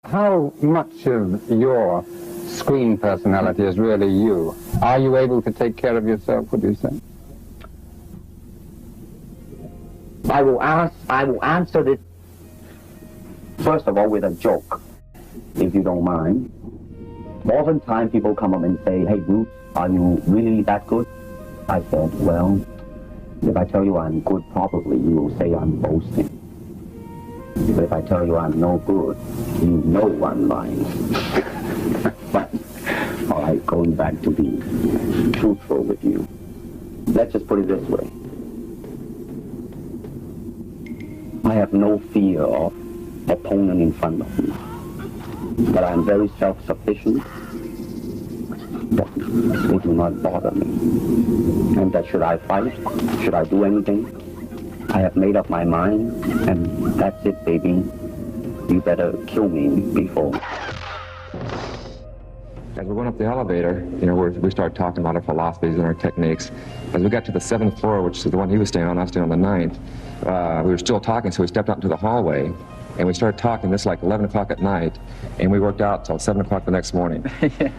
How much of your screen personality is really you? Are you able to take care of yourself, would you say? I will answer this, first of all, with a joke, if you don't mind. Oftentimes people come up and say, hey, Bruce, are you really that good? I said, well, if I tell you I'm good, probably you will say I'm boasting. But if I tell you I'm no good, you know I'm lying. But, all right, going back to be truthful with you, let's just put it this way. I have no fear of opponent in front of me, but I'm very self-sufficient. That they do not bother me. And that should I fight, should I do anything, I have made up my mind, and that's it, baby. You better kill me before. As we went up the elevator, we started talking about our philosophies and our techniques. As we got to the 7th floor, which is the one he was staying on, I was staying on the 9th, we were still talking, so we stepped out into the hallway, and we started talking. This like 11 o'clock at night, and we worked out till 7 o'clock the next morning.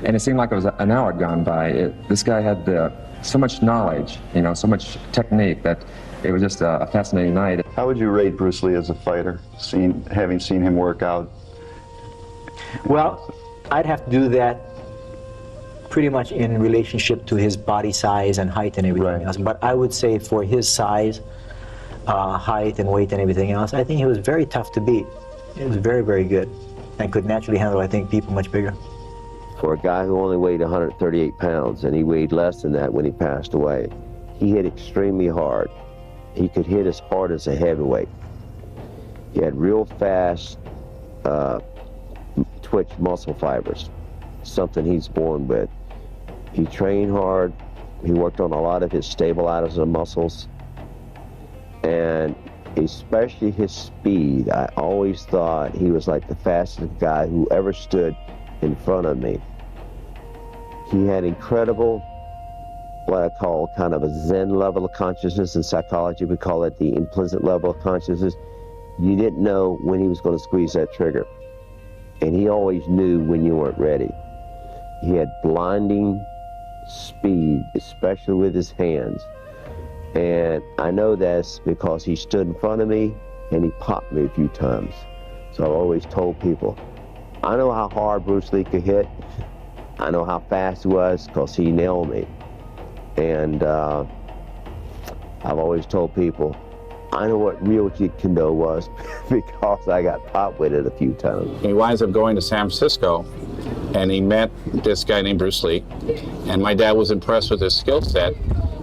And it seemed like it was an hour had gone by. This guy had so much knowledge, so much technique, that it was just a fascinating night. How would you rate Bruce Lee as a fighter, having seen him work out? Well, I'd have to do that pretty much in relationship to his body size and height and everything else. But I would say for his size, height and weight and everything else, I think he was very tough to beat. He was very, very good and could naturally handle, I think, people much bigger. For a guy who only weighed 138 pounds, and he weighed less than that when he passed away, he hit extremely hard. He could hit as hard as a heavyweight. He had real fast twitch muscle fibers, something he's born with. He trained hard. He worked on a lot of his stabilizers and muscles, and especially his speed. I always thought he was like the fastest guy who ever stood in front of me. He had incredible, what I call kind of a Zen level of consciousness. In psychology, we call it the implicit level of consciousness. You didn't know when he was going to squeeze that trigger. And he always knew when you weren't ready. He had blinding speed, especially with his hands. And I know that's because he stood in front of me and he popped me a few times. So I've always told people, I know how hard Bruce Lee could hit. I know how fast he was because he nailed me. And I've always told people, I know what real Jeet Kune Do was because I got popped with it a few times. He winds up going to San Francisco, and he met this guy named Bruce Lee, and my dad was impressed with his skill set.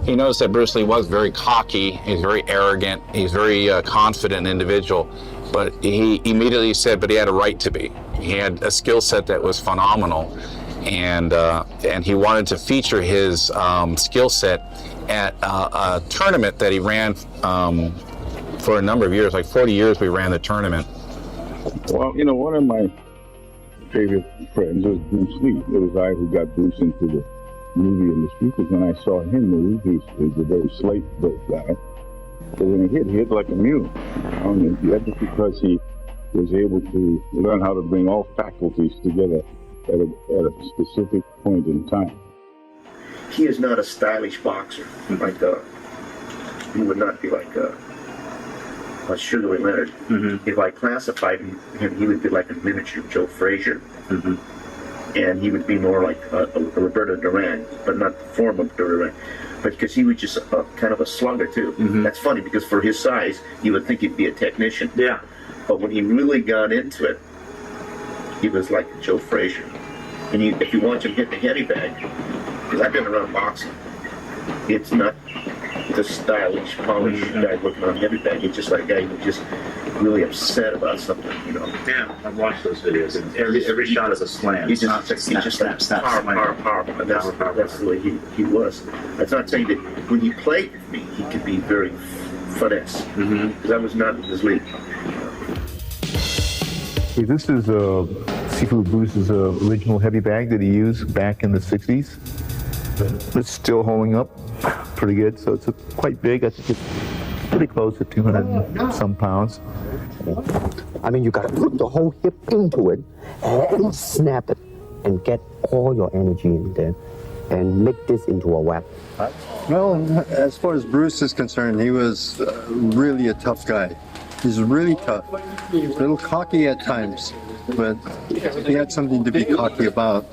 He noticed that Bruce Lee was very cocky, he's very arrogant, he's very confident individual, but he immediately said, but he had a right to be. He had a skill set that was phenomenal, and he wanted to feature his skill set at a tournament that he ran for a number of years, like 40 years we ran the tournament. Well, one of my favorite friends was Bruce Lee. It was I who got Bruce into the movie industry, because when I saw him move, he was a very slight-built guy. But when he hit like a mule. And that's because he was able to learn how to bring all faculties together at a specific point in time. He is not a stylish boxer. Like he would not be like a Sugar Ray Leonard. Mm-hmm. If I classified him, he would be like a miniature Joe Frazier. Mm-hmm. And he would be more like a Roberto Duran, but not the form of Duran. But because he was just kind of a slugger too. Mm-hmm. That's funny, because for his size, you would think he'd be a technician. Yeah. But when he really got into it, he was like Joe Frazier. And if you watch him hit the heavy bag, because I've been around boxing, it's not the stylish, polished guy working on heavy bag. It's just like a guy who's just really upset about something, Yeah, I've watched those videos, and every shot is a slam. He's just power. That's the way he was. That's not saying that when he played with me, he could be very finesse, because I was not in his league. Hey, this is Sifu Bruce's original heavy bag that he used back in the 60s. It's still holding up pretty good, so it's quite big. I think it's pretty close to 200 and some pounds. I mean, you got to put the whole hip into it and snap it and get all your energy in there and make this into a weapon. Well, as far as Bruce is concerned, he was really a tough guy. He's really tough, a little cocky at times, but he had something to be cocky about.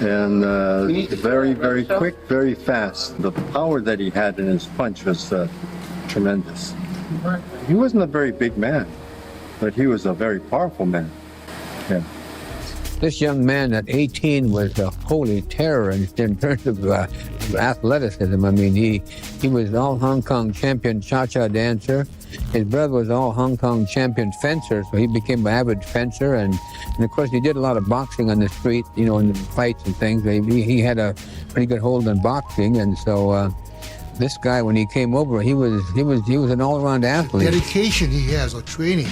And very, very quick, very fast. The power that he had in his punch was tremendous. He wasn't a very big man, but he was a very powerful man. Yeah. This young man at 18 was a holy terror in terms of athleticism. I mean, he was all Hong Kong champion cha-cha dancer. His brother was all Hong Kong champion fencer, so he became an avid fencer. And of course, he did a lot of boxing on the street, you know, in the fights and things. He had a pretty good hold on boxing, and so this guy, when he came over, he was an all-around athlete. Dedication he has, or training,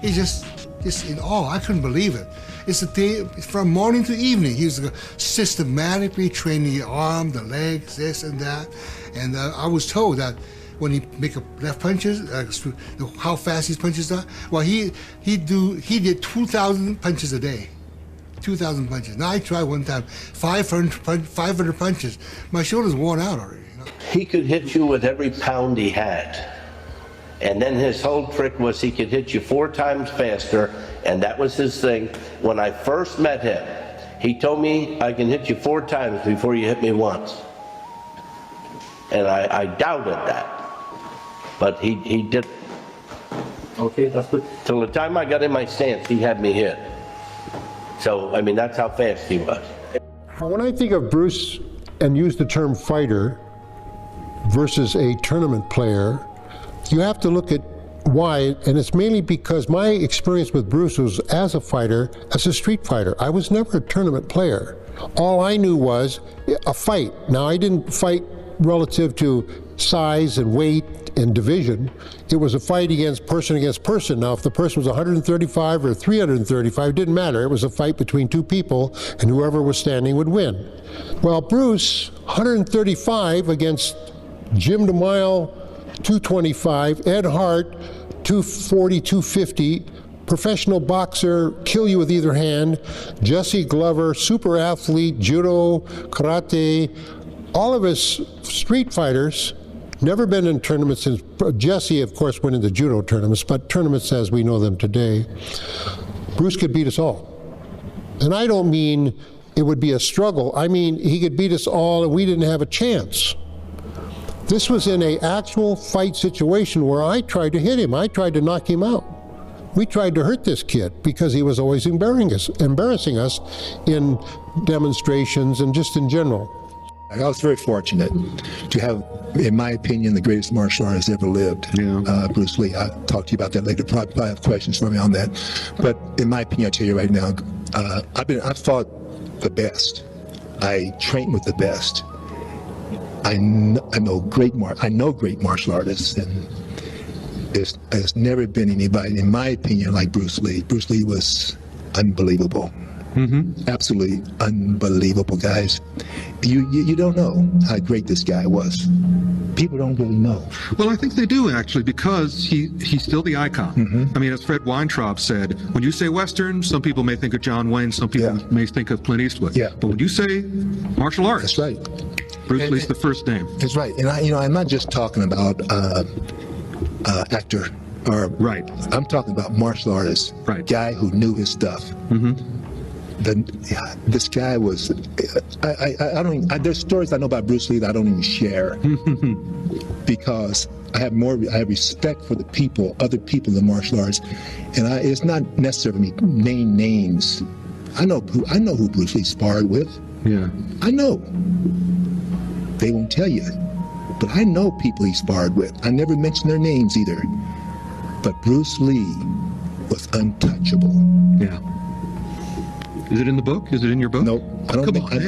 it's just in awe. I couldn't believe it. It's a day from morning to evening. He was systematically training the arm, the legs, this and that. And I was told that when he make a left punches, how fast his punches are. Well, he did 2,000 punches a day. 2,000 punches. Now I tried one time 500 punches. My shoulder's worn out already. You know? He could hit you with every pound he had. And then his whole trick was he could hit you 4 times faster, and that was his thing. When I first met him, he told me, I can hit you 4 times before you hit me once. And I doubted that. But he did. Okay, that's good. Till the time I got in my stance, he had me hit. So, I mean, that's how fast he was. When I think of Bruce and use the term fighter versus a tournament player, you have to look at why, and it's mainly because my experience with Bruce was as a fighter, as a street fighter. I was never a tournament player. All I knew was a fight. Now, I didn't fight relative to size and weight and division. It was a fight against person. Now, if the person was 135 or 335, it didn't matter. It was a fight between 2 people, and whoever was standing would win. Well, Bruce, 135 against Jim DeMille, 225, Ed Hart, 240, 250, professional boxer, kill you with either hand, Jesse Glover, super athlete, judo, karate, all of his street fighters, never been in tournaments since. Jesse, of course, went into judo tournaments, but tournaments as we know them today. Bruce could beat us all. And I don't mean it would be a struggle. I mean, he could beat us all and we didn't have a chance. This was in an actual fight situation where I tried to hit him. I tried to knock him out. We tried to hurt this kid because he was always embarrassing us in demonstrations and just in general. I was very fortunate to have, in my opinion, the greatest martial artist ever lived, Bruce Lee. I'll talk to you about that later. Probably have questions for me on that. But in my opinion, I'll tell you right now, I've fought the best. I trained with the best. I know great martial artists, and there's never been anybody, in my opinion, like Bruce Lee. Bruce Lee was unbelievable. Mm-hmm. Absolutely unbelievable, guys. You don't know how great this guy was. People don't really know. Well, I think they do, actually, because he's still the icon. Mm-hmm. I mean, as Fred Weintraub said, when you say Western, some people may think of John Wayne, some people may think of Clint Eastwood. Yeah. But when you say martial arts, that's right. Bruce Lee's the first name. That's right. And I'm not just talking about actor. Right. I'm talking about martial artist. Right. Guy who knew his stuff. Mm-hmm. This guy was. There's stories I know about Bruce Lee that I don't even share because I have respect for the people, other people in martial arts, and it's not necessarily name names. I know who Bruce Lee sparred with. Yeah. I know. They won't tell you, but I know people he sparred with. I never mention their names either. But Bruce Lee was untouchable. Yeah. Is it in the book? Is it in your book? No, I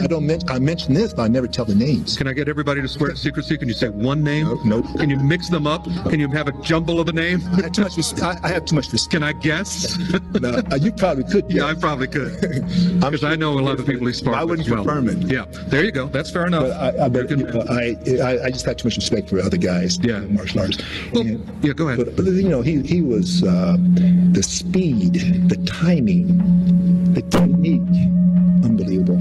don't. I mention this, but I never tell the names. Can I get everybody to swear to secrecy? Can you say one name? No. Can you mix them up? Can you have a jumble of a name? I have too much respect. Can I guess? No, you probably could. Yeah, I probably could. Because I know a lot of people he sparred I wouldn't with as well. confirm it. Yeah, there you go. That's fair enough. But I just had too much respect for other guys. Yeah, martial arts. Yeah, go ahead. But you know, he was the speed, the timing, the technique, unbelievable.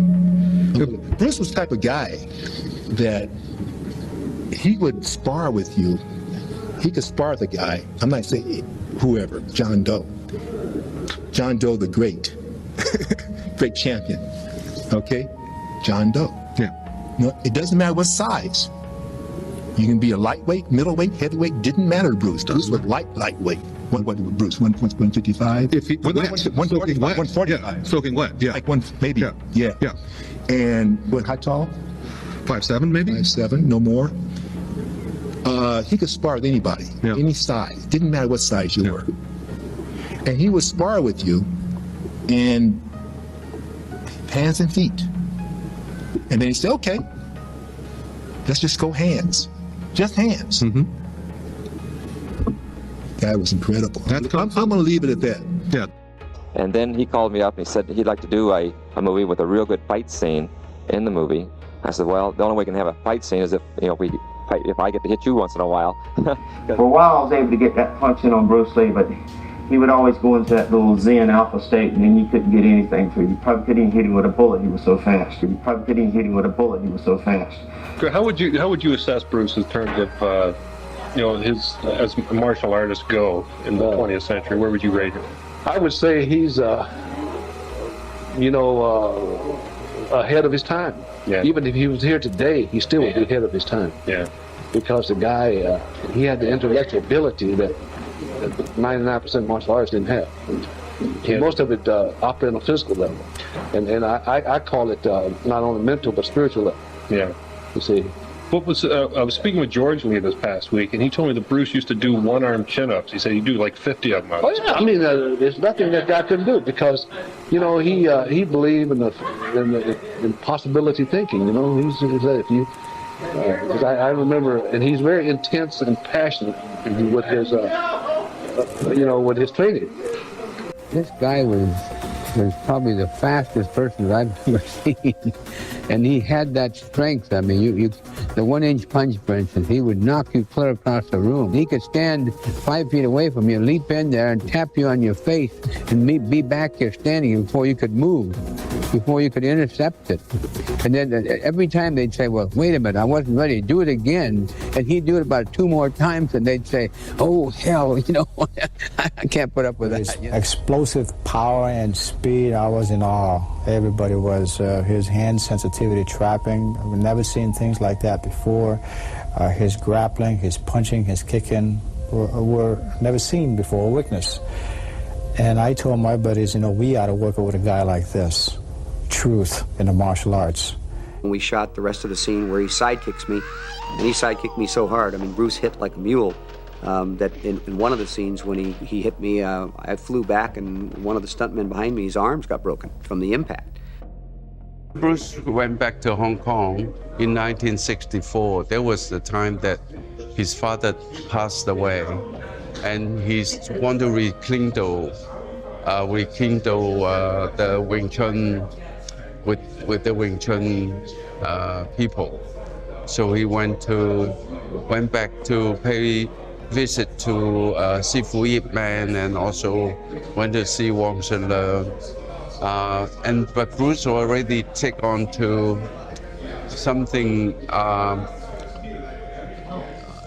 Bruce was the type of guy that he would spar with you. He could spar with a guy. I'm not saying whoever, John Doe. John Doe the great, great champion. Okay, John Doe. Yeah. No, it doesn't matter what size. You can be a lightweight, middleweight, heavyweight. Didn't matter to Bruce. Bruce was lightweight. What Bruce? 155. If he 145. Yeah. Soaking wet. Yeah. Like one maybe. Yeah. And what? How tall? 5'7", maybe. 5'7", no more. He could spar with anybody, any size. Didn't matter what size you were. And he would spar with you in hands and feet. And then he'd say, okay, let's just go hands. Just hands. Mm-hmm. That was incredible. I'm going to leave it at that. Yeah. And then he called me up and he said he'd like to do a movie with a real good fight scene in the movie. I said, well, the only way we can have a fight scene is if I get to hit you once in a while. For a while, I was able to get that punch in on Bruce Lee, but he would always go into that little Zen alpha state, and then you couldn't get anything through. You probably couldn't even hit him with a bullet. He was so fast. How would you assess Bruce in terms of his as martial artists go in the 20th century? Where would you rate him? I would say he's ahead of his time. Yeah. Even if he was here today, he still would be ahead of his time. Yeah. Because the guy, he had the intellectual ability that 99% martial artists didn't have. Yeah. Most of it operated on a physical level. And I call it not only mental, but spiritual level. Yeah. You see. What was I was speaking with George Lee this past week, and he told me that Bruce used to do one-arm chin-ups. He said he'd do like 50 of them. Oh yeah, I mean, there's nothing that guy couldn't do because, he believed in possibility thinking. He said if you, I remember, and he's very intense and passionate with his, with his training. This guy was probably the fastest person that I've ever seen. And he had that strength. I mean, the 1-inch punch, for instance, he would knock you clear across the room. He could stand 5 feet away from you, leap in there and tap you on your face and be back here standing before you could move, before you could intercept it. And then every time they'd say, well, wait a minute, I wasn't ready, do it again. And he'd do it about 2 more times and they'd say, oh, hell, I can't put up with that. Explosive power and speed, I was in awe. Everybody was. His hand sensitivity trapping, I've never seen things like that before. His grappling, his punching, his kicking were never seen before, witnessed. And I told my buddies, we ought to work with a guy like this. Truth in the martial arts. We shot the rest of the scene where he sidekicks me, and he sidekickeded me so hard. I mean, Bruce hit like a mule. That in one of the scenes when he hit me, I flew back and one of the stuntmen behind me, his arms got broken from the impact. Bruce went back to Hong Kong in 1964. There was the time that his father passed away, and he wanted to rekindle the Wing Chun with the Wing Chun people. So he went back to pay visit to Sifu Yip Man, and also went to see Wang Shenle. But Bruce already take on to something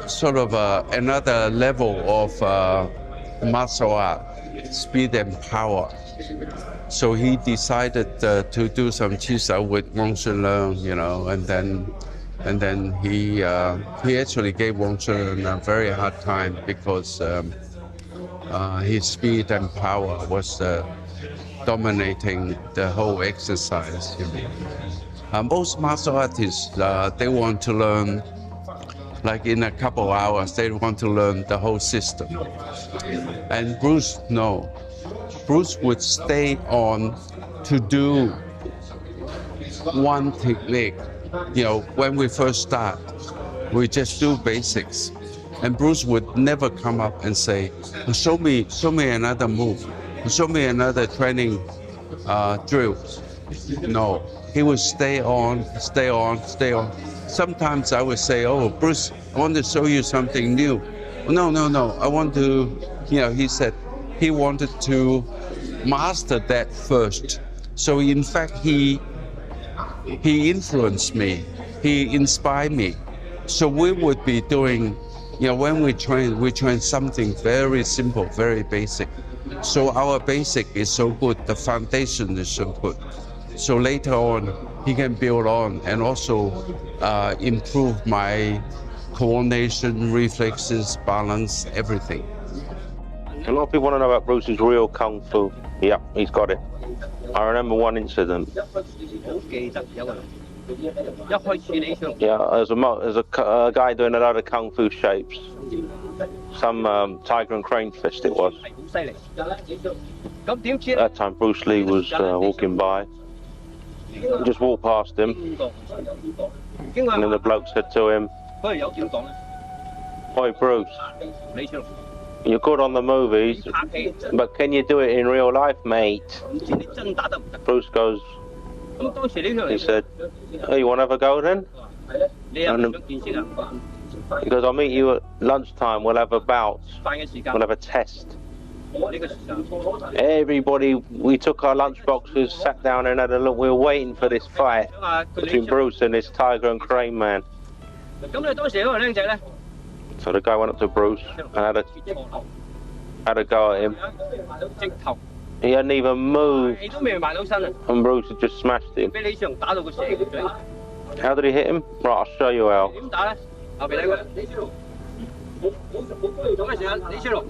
sort of another level of martial art, speed and power. So he decided to do some chisel with Wang Shenle, and then he actually gave Wang Shenle a very hard time because his speed and power was dominating the whole exercise. Most martial artists, they want to learn, like in a couple hours, they want to learn the whole system. And Bruce, no. Bruce would stay on to do one technique. You know, when we first start, we just do basics. And Bruce would never come up and say, show me another move, show me another training drill. No, he would stay on. Sometimes I would say, oh, Bruce, I want to show you something new. No, I want to, he said he wanted to master that first. So in fact, he influenced me, he inspired me. So we would be doing, when we train something very simple, very basic. So our basic is so good, the foundation is so good. So later on, he can build on and also improve my coordination, reflexes, balance, everything. A lot of people want to know about Bruce's real kung fu. Yep, he's got it. I remember one incident. Yeah, there's a guy doing a lot of kung fu shapes. Some tiger and crane fist it was. At that time Bruce Lee was walking by. Just walked past him. And then the bloke said to him, "Oi Bruce, you're good on the movies, but can you do it in real life, mate?" Bruce goes, he said, "Oh, you want to have a go then?" And he goes, "I'll meet you at lunchtime, we'll have a bout, we'll have a test." Everybody, we took our lunch boxes, sat down and had a look. We were waiting for this fight between Bruce and this tiger and crane man. So the guy went up to Bruce and had a go at him. He hadn't even moved, and Bruce had just smashed him. How did he hit him? Right, I'll show you how.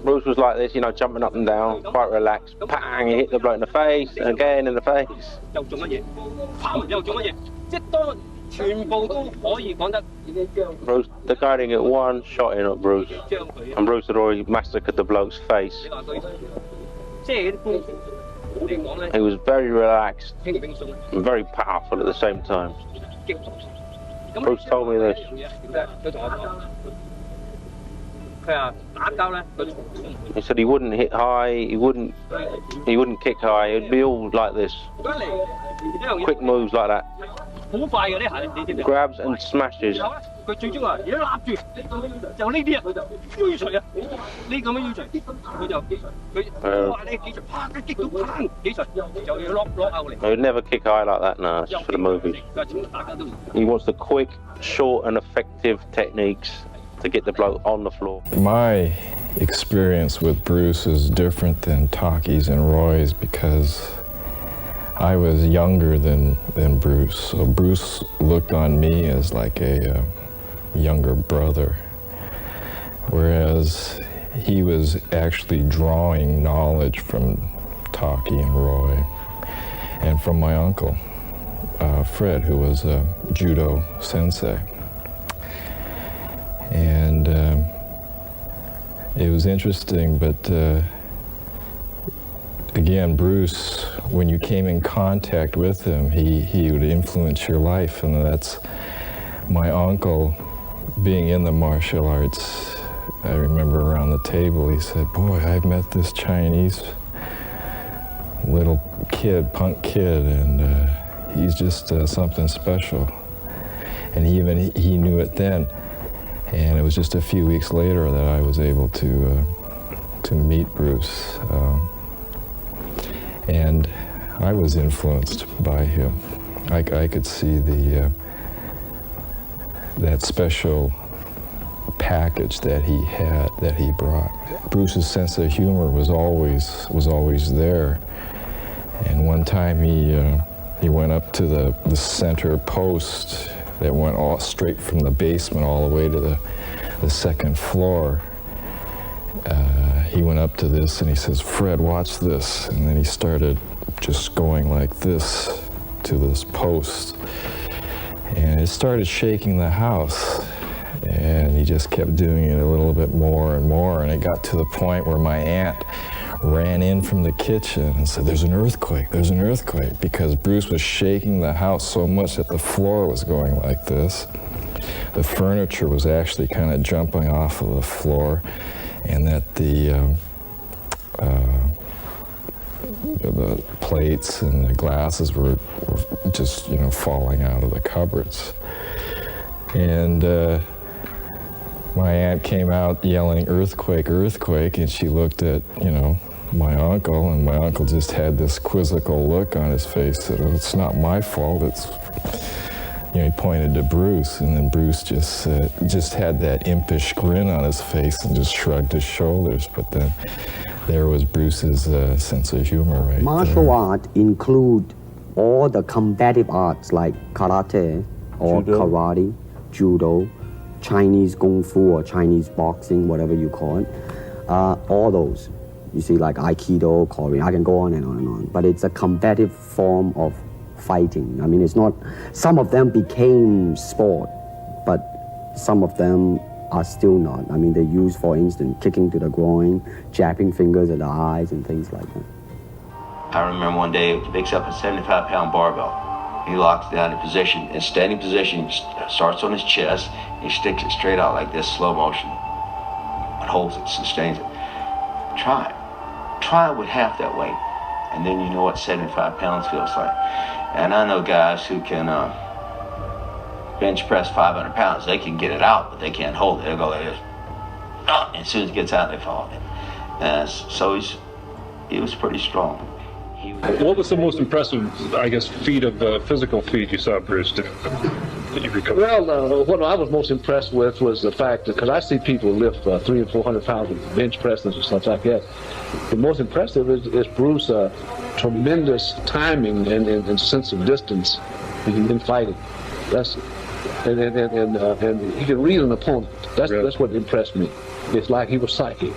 Bruce was like this, jumping up and down, quite relaxed. Bang! He hit the bloke in the face, and again in the face. Bruce, the guy didn't get one shot in at Bruce, and Bruce had already massacred the bloke's face. He was very relaxed and very powerful at the same time. Bruce told me this. He said he wouldn't hit high, he wouldn't kick high, it'd be all like this. Quick moves like that. Grabs and smashes. He would never kick high like that, no, it's just for the movies. He wants the quick, short and effective techniques to get the bloke on the floor. My experience with Bruce is different than Taki's and Roy's because I was younger than Bruce. So Bruce looked on me as like a younger brother, whereas he was actually drawing knowledge from Taki and Roy and from my uncle, Fred, who was a judo sensei. And it was interesting, but again, Bruce, when you came in contact with him, he would influence your life, and that's my uncle being in the martial arts. I remember around the table, he said, "Boy, I've met this Chinese little kid, punk kid, and he's just something special." And he knew it then. And it was just a few weeks later that I was able to meet Bruce, and I was influenced by him. I could see that special package that he had, that he brought. Bruce's sense of humor was always there. And one time he went up to the center post that went all straight from the basement all the way to the second floor. He went up to this and he says, "Fred, watch this." And then he started just going like this to this post. And it started shaking the house. And he just kept doing it a little bit more and more. And it got to the point where my aunt ran in from the kitchen and said, there's an earthquake, because Bruce was shaking the house so much that the floor was going like this. The furniture was actually kind of jumping off of the floor, and that the plates and the glasses were just, falling out of the cupboards. And my aunt came out yelling, earthquake, earthquake, and she looked at, my uncle, and my uncle just had this quizzical look on his face, said, oh, it's not my fault, it's, he pointed to Bruce, and then Bruce just had that impish grin on his face and just shrugged his shoulders, but then there was Bruce's sense of humor right Martial art include all the combative arts like karate or karate, judo, Chinese kung fu or Chinese boxing, whatever you call it, all those. You see, like Aikido, Korean, I can go on and on and on. But it's a combative form of fighting. I mean, it's not, some of them became sport, but some of them are still not. I mean, they use, for instance, kicking to the groin, jabbing fingers at the eyes and things like that. I remember one day he picks up a 75-pound barbell. He locks down in position, in standing position, starts on his chest, he sticks it straight out like this, slow motion, and holds it, sustains it. Try it. Try it with half that weight, and then you know what 75 pounds feels like. And I know guys who can bench press 500 pounds. They can get it out, but they can't hold it. They'll go like this. And as soon as it gets out, they fall. So he was pretty strong. What was the most impressive, I guess, physical feat you saw Bruce do? Well, what I was most impressed with was the fact that, because I see people lift 300 and 400 pounds with bench presses and stuff like that. The most impressive is Bruce's tremendous timing and sense of distance in fighting. And he could read an opponent. That's what impressed me. It's like he was psychic.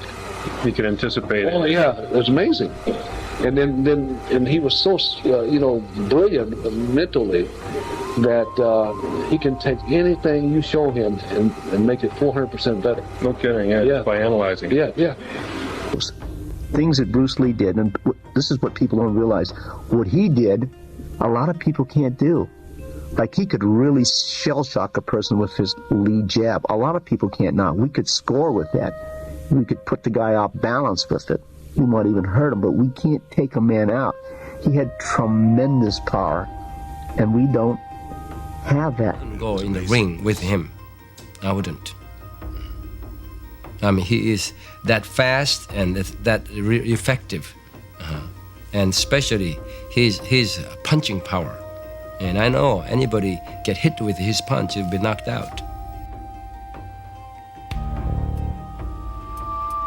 He could anticipate it. Oh yeah, it was amazing. And he was so brilliant mentally that he can take anything you show him and make it 400% better. No kidding, yeah. By analyzing. Yeah. Things that Bruce Lee did, and this is what people don't realize, what he did, a lot of people can't do. Like, he could really shell shock a person with his lead jab. A lot of people can't now. We could score with that. We could put the guy off balance with it. We might even hurt him, but we can't take a man out. He had tremendous power, and we don't have that. Go in the ring with him. I wouldn't. I mean, he is that fast and that effective, and especially his punching power. And I know anybody get hit with his punch, you'll be knocked out.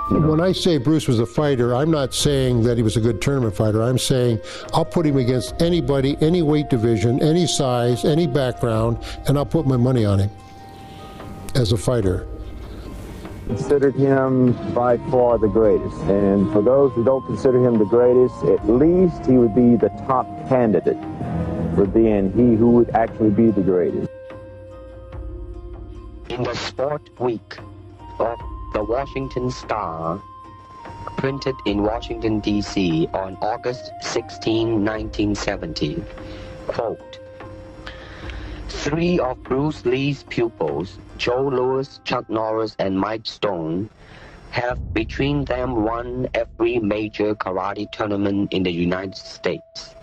When I say Bruce was a fighter, I'm not saying that he was a good tournament fighter. I'm saying I'll put him against anybody, any weight division, any size, any background, and I'll put my money on him as a fighter. Considered him by far the greatest, and for those who don't consider him the greatest, at least he would be the top candidate for being he who would actually be the greatest. In the sport week of the Washington Star, printed in Washington, D.C. on August 16, 1970, quote, 3 of Bruce Lee's pupils, Joe Louis, Chuck Norris, and Mike Stone, have between them won every major karate tournament in the United States.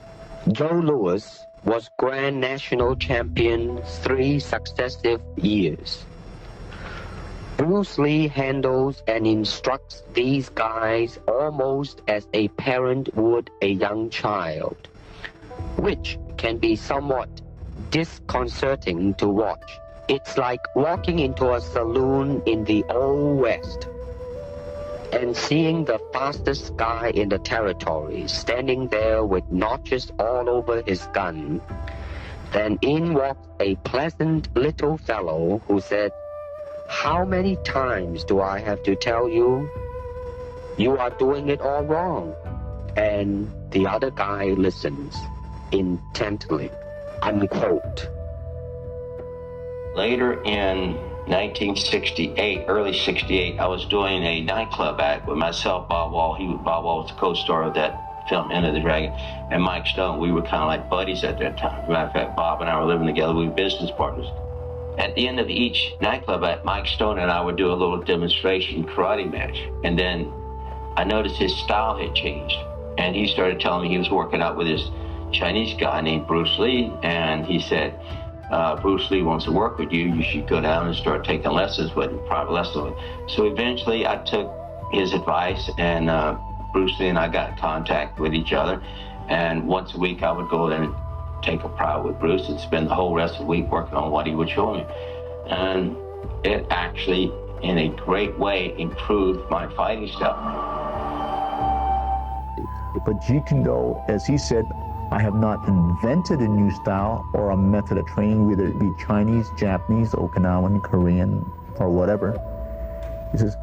Joe Louis was Grand National Champion 3 successive years. Bruce Lee handles and instructs these guys almost as a parent would a young child, which can be somewhat disconcerting to watch. It's like walking into a saloon in the Old West and seeing the fastest guy in the territory standing there with notches all over his gun. Then in walked a pleasant little fellow who said, "How many times do I have to tell you? You are doing it all wrong." And the other guy listens intently. Unquote. Later in 1968, early 68, I was doing a nightclub act with myself, Bob Wall. Bob Wall was the co-star of that film, Enter the Dragon, and Mike Stone. We were kind of like buddies at that time. As a matter of fact, Bob and I were living together. We were business partners. At the end of each nightclub act, Mike Stone and I would do a little demonstration karate match. And then I noticed his style had changed. And he started telling me he was working out with this Chinese guy named Bruce Lee. And he said, Bruce Lee wants to work with you. You should go down and start taking lessons with him, private lessons with him. So eventually I took his advice, and Bruce Lee and I got in contact with each other. And once a week I would go there and take a private with Bruce and spend the whole rest of the week working on what he would show me. And it actually, in a great way, improved my fighting style. But Jeet Kune Do, as he said, I have not invented a new style or a method of training, whether it be Chinese, Japanese, Okinawan, Korean, or whatever. He says,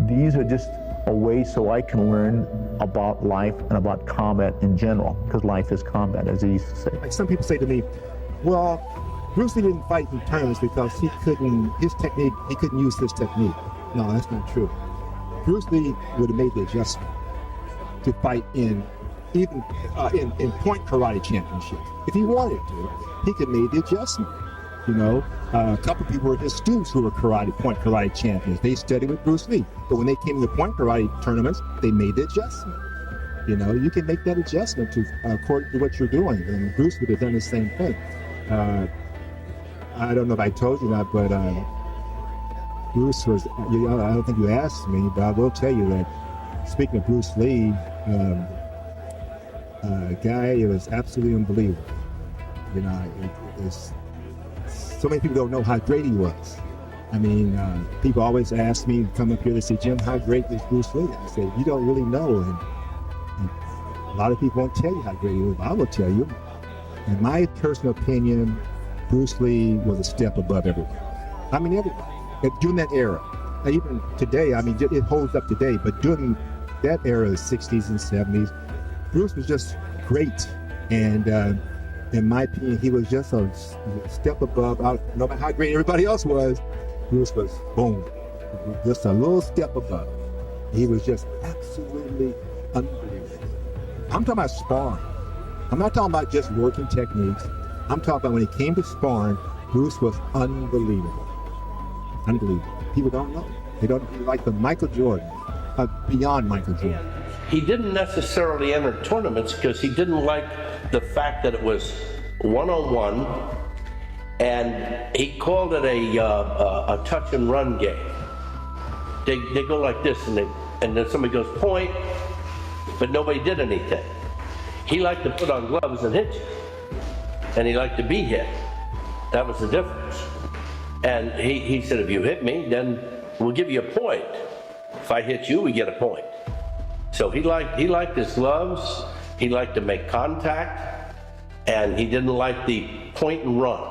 these are just a way so I can learn about life and about combat in general, because life is combat, as he used to say. Like some people say to me, well, Bruce Lee didn't fight in tournaments because he couldn't use this technique. No, that's not true. Bruce Lee would have made the adjustment to fight in point karate championships. If he wanted to, he could make the adjustment. You know, a couple people were his students who were point karate champions. They studied with Bruce Lee, but when they came to point karate tournaments, they made the adjustment. You know, you can make that adjustment to according to what you're doing, and Bruce would have done the same thing. I don't know if I told you that, but Bruce was. I don't think you asked me, but I will tell you that. Speaking of Bruce Lee. Guy, it was absolutely unbelievable. You know, so many people don't know how great he was. I mean, people always ask me, come up here to say, Jim, how great is Bruce Lee? I say, you don't really know. And a lot of people won't tell you how great he was. I will tell you. In my personal opinion, Bruce Lee was a step above everyone. I mean, everybody. During that era. Even today, I mean, it holds up today, but during that era, the 60s and 70s, Bruce was just great, and in my opinion, he was just a step above. No matter how great everybody else was, Bruce was boom, just a little step above. He was just absolutely unbelievable. I'm talking about sparring. I'm not talking about just working techniques. I'm talking about when it came to sparring, Bruce was unbelievable. Unbelievable. People don't know. They don't like the Michael Jordan, beyond Michael Jordan. He didn't necessarily enter tournaments because he didn't like the fact that it was one-on-one, and he called it a touch and run game. They go like this, and then somebody goes point, but nobody did anything. He liked to put on gloves and hit you, and he liked to be hit. That was the difference. And he said, if you hit me, then we'll give you a point. If I hit you, we get a point. So he liked his gloves, he liked to make contact, and he didn't like the point and run.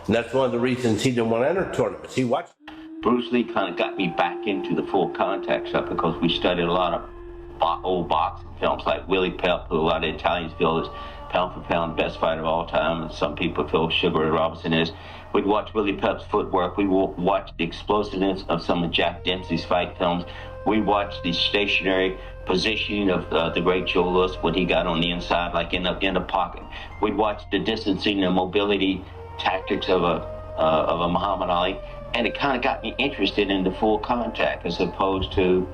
And that's one of the reasons he didn't want to enter tournaments. He watched. Bruce Lee kind of got me back into the full contact stuff because we studied a lot of old boxing films like Willie Pep, who a lot of Italians feel is pound for pound best fighter of all time, and some people feel Sugar Ray Robinson is. We'd watch Willie Pep's footwork. We'd watch the explosiveness of some of Jack Dempsey's fight films. We'd watch the stationary positioning of the great Joe Louis when he got on the inside, like in the pocket. We'd watch the distancing and mobility tactics of a Muhammad Ali, and it kind of got me interested in the full contact as opposed to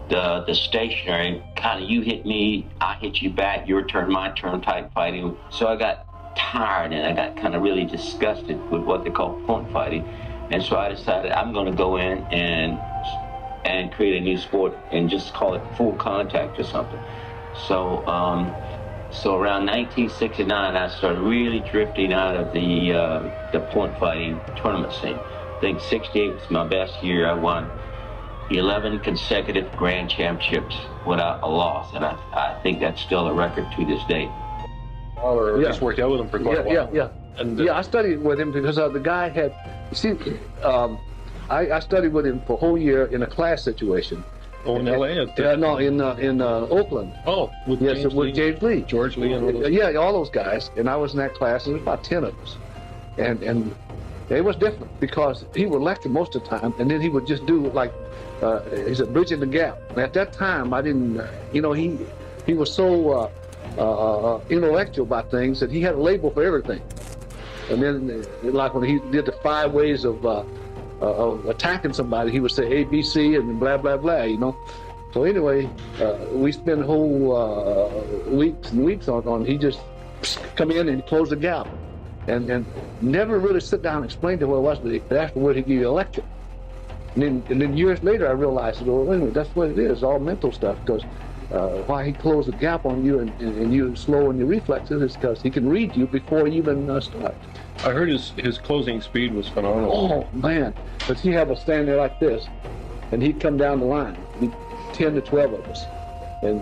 the stationary kind of you hit me, I hit you back, your turn, my turn type fighting. So I got tired and I got kind of really disgusted with what they call point fighting, and so I decided I'm going to go in and create a new sport and just call it full contact or something. So around 1969 I started really drifting out of the point fighting tournament scene. I think 68 was my best year. I won 11 consecutive grand championships without a loss, and I think that's still a record to this day. Or just worked out with him for quite a while. Yeah. And I studied with him because the guy had, I studied with him for a whole year in a class situation. Oh, in L.A.? No, in Oakland. Oh, with James Lee. George Lee and all those? Yeah, all those guys. And I was in that class, and there was about 10 of us. And It was different because he would lecture most of the time, and then he would just do like, he said, bridging the gap. And at that time, I didn't, he was so intellectual about things that he had a label for everything. And then, like when he did the 5 ways of attacking somebody, he would say A, B, C, and blah, blah, blah, So anyway, we spent whole weeks and weeks on he just come in and close the gap. And never really sit down and explain to what it was, but afterward he gave you a lecture. And then years later I realized, well, wait a minute, that's what it is, all mental stuff, because why he closed the gap on you and you slow in your reflexes is because he can read you before you even start. I heard his closing speed was phenomenal. Oh, man. But he had us stand there like this, and he'd come down the line, 10 to 12 of us. And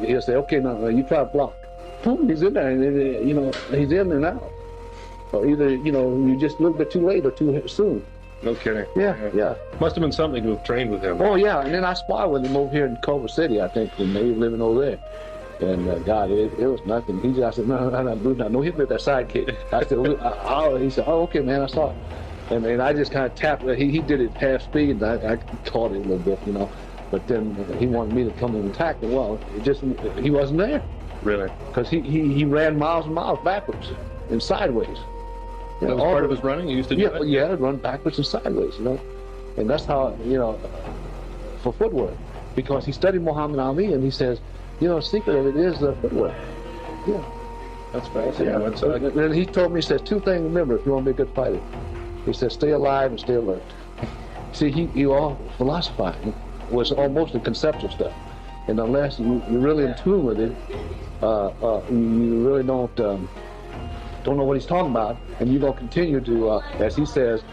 he'll say, okay, now you try to block. Boom, he's in there, and he's in and out. Or either, you just a little bit too late or too soon. No kidding. Yeah. Must have been something to have trained with him. Oh, yeah, and then I sparred with him over here in Culver City, I think, when they were living over there. And God, it was nothing. I said, no, hit me with that sidekick. I said, he said, oh, okay, man, I saw it. And I just kind of tapped. He did it half speed, and I caught it a little bit, But then he wanted me to come and attack him. Well, he wasn't there. Really? Because he ran miles and miles backwards and sideways. That was part of his running? You used to do that? Yeah, I'd run backwards and sideways, And that's how, for footwork. Because he studied Muhammad Ali, and he says, the secret of it is footwork. Yeah. That's fascinating. Yeah. And he told me, he says, 2 things, remember, if you want to be a good fighter. He says, stay alive and stay alert. See, he all philosophizing was almost the conceptual stuff. And unless you're really in tune with it, you really don't know what he's talking about, and you're gonna continue to, as he says,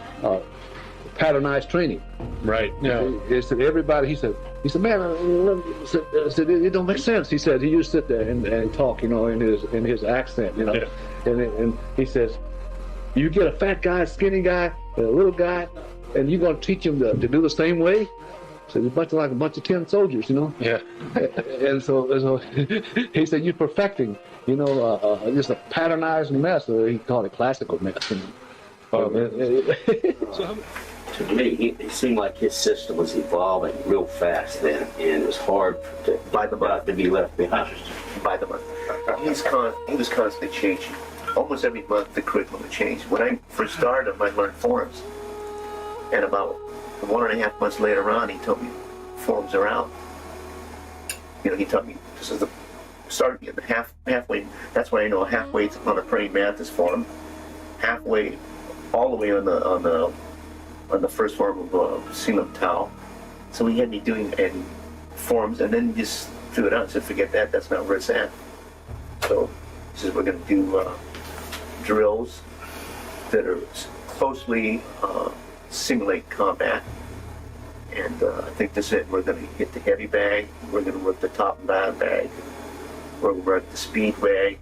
patternized training. Right. Yeah. He said everybody. He said, man, it don't make sense. He said he used to sit there and talk, in his accent, Yeah. And he says, you get a fat guy, a skinny guy, a little guy, and you're gonna teach him to do the same way. So it's like a bunch of tin soldiers, Yeah. And so he said, you're perfecting, just a patternized mess, or he called it classical mess. To me, it seemed like his system was evolving real fast then, and it was hard to be left behind. By the month. He was constantly changing. Almost every month the curriculum would change. When I first started him, I learned forms. And about 1.5 months later on, he told me forms are out. He taught me this is the start getting halfway. That's when I know halfway on the praying mantis form, halfway, all the way on the first form of Selim Tau. So he had me doing forms, and then just threw it out. Said, forget that. That's not where it's at. So he says we're going to do drills that are closely simulate combat. And I think this is it. We're going to hit the heavy bag. We're going to work the top and bottom bag. We're going to work the speed bag.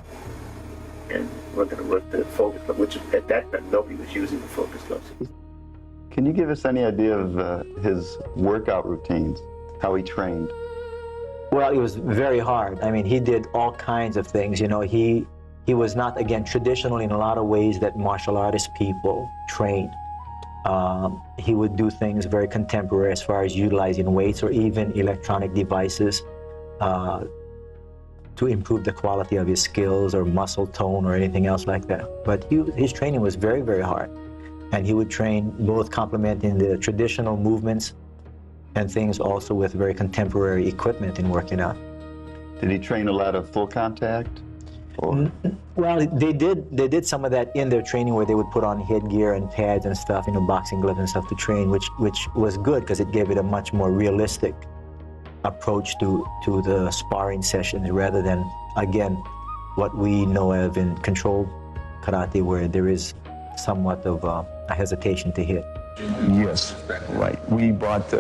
And we're going to work the focus club, which at that time nobody was using the focus clubs. Can you give us any idea of his workout routines, how he trained? Well, it was very hard. I mean, he did all kinds of things. He was not, again, traditional in a lot of ways that martial artist people train. He would do things very contemporary as far as utilizing weights or even electronic devices to improve the quality of his skills or muscle tone or anything else like that. But his training was very, very hard. And he would train both complementing the traditional movements and things also with very contemporary equipment in working out. Did he train a lot of full contact? Or? Well, they did some of that in their training where they would put on headgear and pads and stuff, boxing gloves and stuff to train, which was good because it gave it a much more realistic approach to the sparring sessions rather than, again, what we know of in controlled karate where there is somewhat of a hesitation to hit. Yes, right. We bought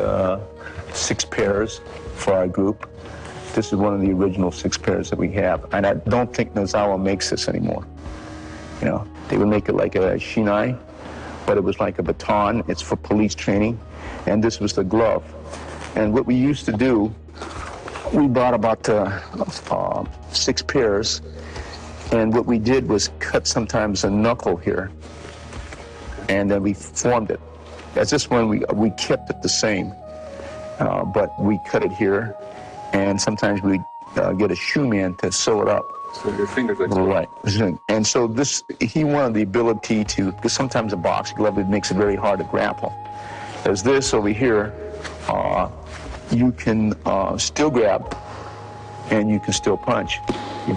6 pairs for our group. This is one of the original 6 pairs that we have. And I don't think Nozawa makes this anymore. They would make it like a shinai, but it was like a baton. It's for police training. And this was the glove. And what we used to do, we bought about 6 pairs. And what we did was cut sometimes a knuckle here. and then we formed it. As this one, we kept it the same, but we cut it here, and sometimes we get a shoe man to sew it up. So your fingers like right. And so he wanted the ability to, because sometimes a boxing glove, it makes it very hard to grapple. As this over here, you can still grab, and you can still punch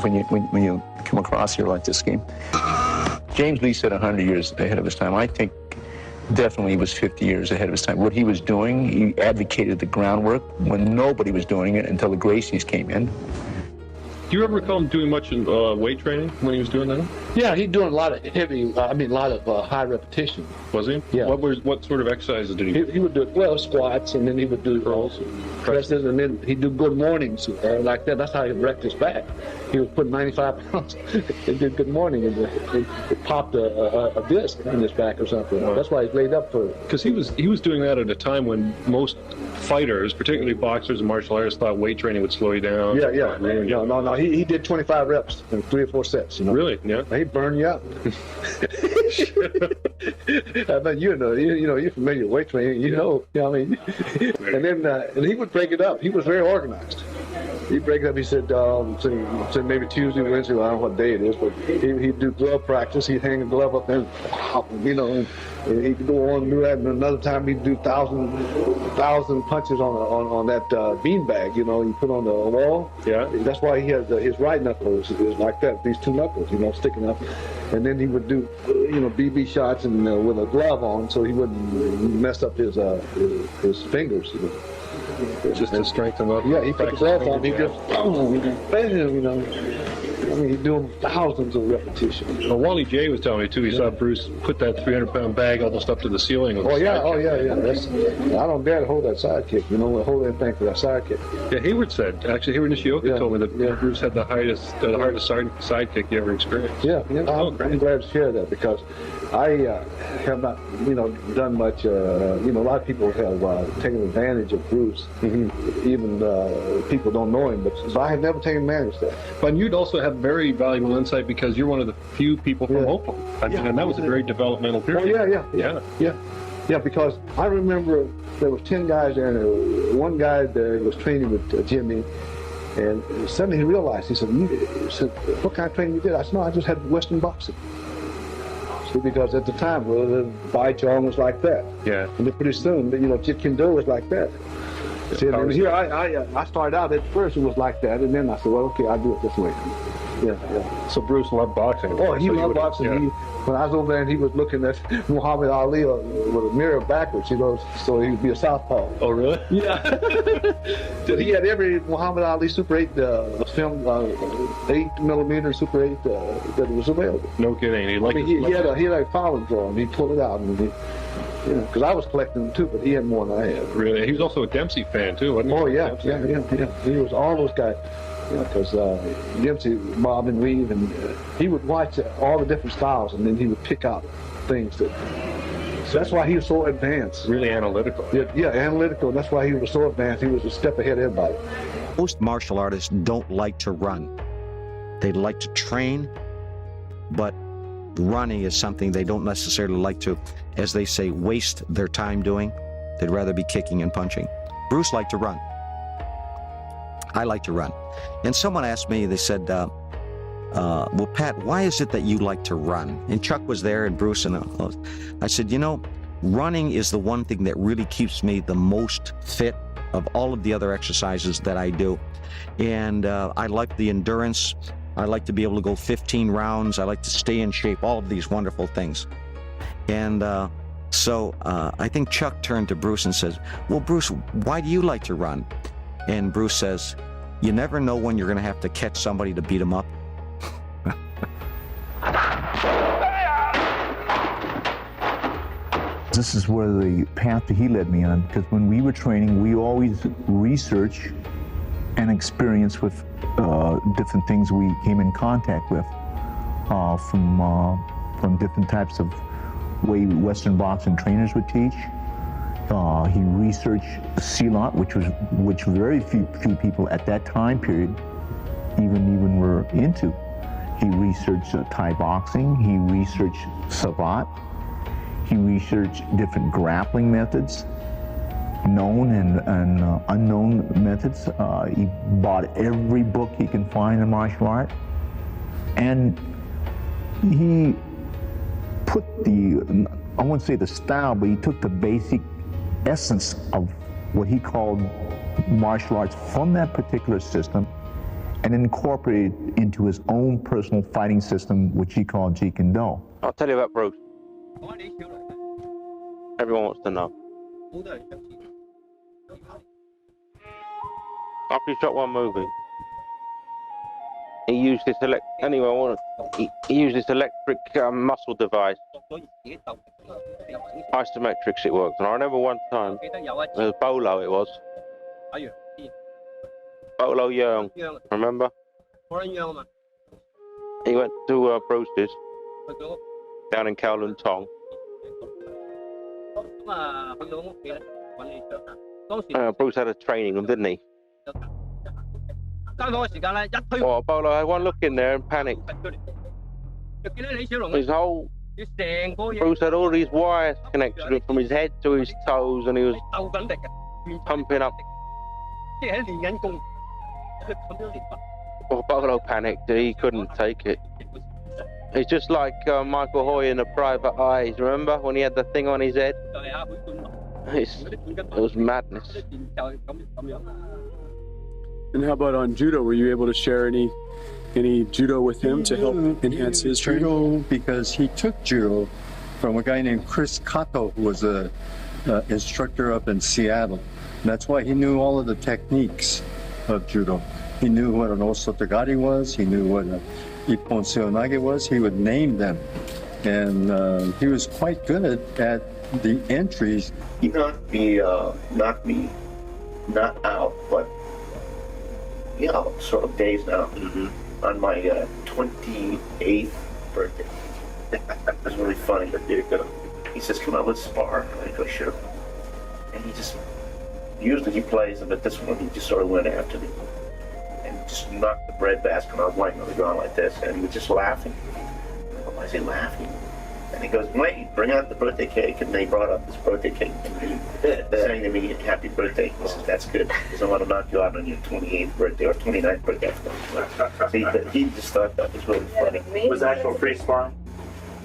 when you come across here like this game. James Lee said 100 years ahead of his time. I think definitely he was 50 years ahead of his time. What he was doing, he advocated the groundwork when nobody was doing it until the Gracies came in. Do you ever recall him doing much in weight training when he was doing that? Yeah, he's doing a lot of a lot of high repetition. Was he? Yeah. What sort of exercises did he do? He would do, squats, and then he would do presses, and then he'd do good mornings like that. That's how he wrecked his back. He was putting 95 pounds and did good morning, and it popped a disc in his back or something. That's why he's laid up for it. Because he was doing that at a time when most fighters, particularly boxers and martial artists, thought weight training would slow you down. Yeah. No. He did 25 reps in 3 or 4 sets. You know? Really? Yeah. He'd burn you out. I bet you're familiar with weight training. You know what I mean? And then and he would break it up. He was very organized. He'd break it up. He said maybe Tuesday, Wednesday, I don't know what day it is, but he'd do glove practice. He'd hang a glove up there, and he'd go on and do that. And another time he'd do 1,000 punches on that bean bag, you put on the wall. Yeah. That's why he has his right knuckle is like that, these 2 knuckles, sticking up. And then he would do, BB shots and with a glove on, so he wouldn't mess up his fingers. Just to strengthen up. Yeah, he put the gloves on. He just, bam, he'd do thousands of repetitions. Well, Wally J was telling me too. He saw Bruce put that 300-pound bag almost up to the ceiling. Oh yeah. I don't dare to hold that sidekick. Hold anything for that sidekick. Yeah, Hayward said. Actually, Hayward Nishioka told me that Bruce had the hardest sidekick he ever experienced. Yeah. I'm glad to share that because I have not, done much. A lot of people have taken advantage of Bruce. Mm-hmm. Even people don't know him, but I have never taken advantage of that. But you'd also have very valuable insight because you're one of the few people from Oakland. And that was a very developmental period. Yeah, because I remember there was 10 guys there, and one guy there was training with Jimmy, and suddenly he realized, he said, what kind of training you did? I said, no, I just had Western boxing. See, because at the time, the Bai Chong was like that. Yeah. And then pretty soon, Jeet Kune Do was like that. See, and here I started out at first it was like that, and then I said, well, okay, I'll do it this way. Yeah. So Bruce loved boxing. Oh, he loved boxing. Yeah. When I was over there, and he was looking at Muhammad Ali with a mirror backwards, so he would be a southpaw. Oh, really? Yeah. He had every Muhammad Ali Super 8 film, 8mm Super 8 that was available. No kidding. He had a file drawer, and he pulled it out, and because I was collecting them too, but he had more than I had. Really? He was also a Dempsey fan too, wasn't he? Oh yeah. He was all those guys. Because Dempsey, Bob and Reeve, and he would watch all the different styles, and then he would pick out things that. So that's why he was so advanced. Really analytical. Yeah, analytical. That's why he was so advanced. He was a step ahead of everybody. Most martial artists don't like to run. They like to train, but running is something they don't necessarily like to, as they say, waste their time doing. They'd rather be kicking and punching. Bruce liked to run. I like to run. And someone asked me, they said, well, Pat, why is it that you like to run? And Chuck was there and Bruce and I said, running is the one thing that really keeps me the most fit of all of the other exercises that I do. And I like the endurance. I like to be able to go 15 rounds. I like to stay in shape, all of these wonderful things. And so I think Chuck turned to Bruce and says, well, Bruce, why do you like to run? And Bruce says, you never know when you're going to have to catch somebody to beat them up. This is where the path that he led me on, because when we were training, we always research and experience with different things we came in contact with from different types of way Western boxing trainers would teach. He researched Silat, which very few people at that time period even were into. He researched Thai boxing. He researched Savat. He researched different grappling methods, known and unknown methods. He bought every book he can find in martial art, and he put the, I won't say the style, but he took the basic essence of what he called martial arts from that particular system and incorporated it into his own personal fighting system, which he called Jeet Kune Do. I'll tell you about Bruce. Everyone wants to know. After he shot one movie, he used this he used this electric muscle device. Isometrics it works. And I remember one time, it was Bolo it was. Bolo Young, remember? He went to Bruce's down in Kowloon Tong. Bruce had a training room, didn't he? Well, Bolo had one look in there and panicked. His whole Bruce had all these wires connected from his head to his toes, and he was pumping up. Well, Bolo panicked. He couldn't take it. It's just like Michael Hoy in The Private Eyes. Remember when he had the thing on his head? It was madness. And how about on judo? Were you able to share any judo with him to help enhance his training? Judo, because he took judo from a guy named Chris Kato, who was a instructor up in Seattle. And that's why he knew all of the techniques of judo. He knew what an osotogari was. He knew what an ippon seonage was. He would name them, and he was quite good at the entries. He knocked me not out, but sort of dazed out on my 28th birthday. It was really funny. He says, "Come on, let's spar." And I go, "Sure." And usually he plays, but this one he just sort of went after me and just knocked the bread basket. I was lying on the ground like this, and he was just laughing. I go, "Why is he laughing?" And he goes, "Wait, bring out the birthday cake." And they brought up this birthday cake and he saying to me, "Happy birthday." He says, "That's good, because I want to knock you out on your 28th birthday or 29th birthday." So he just thought that was really funny. Was actual free sparring?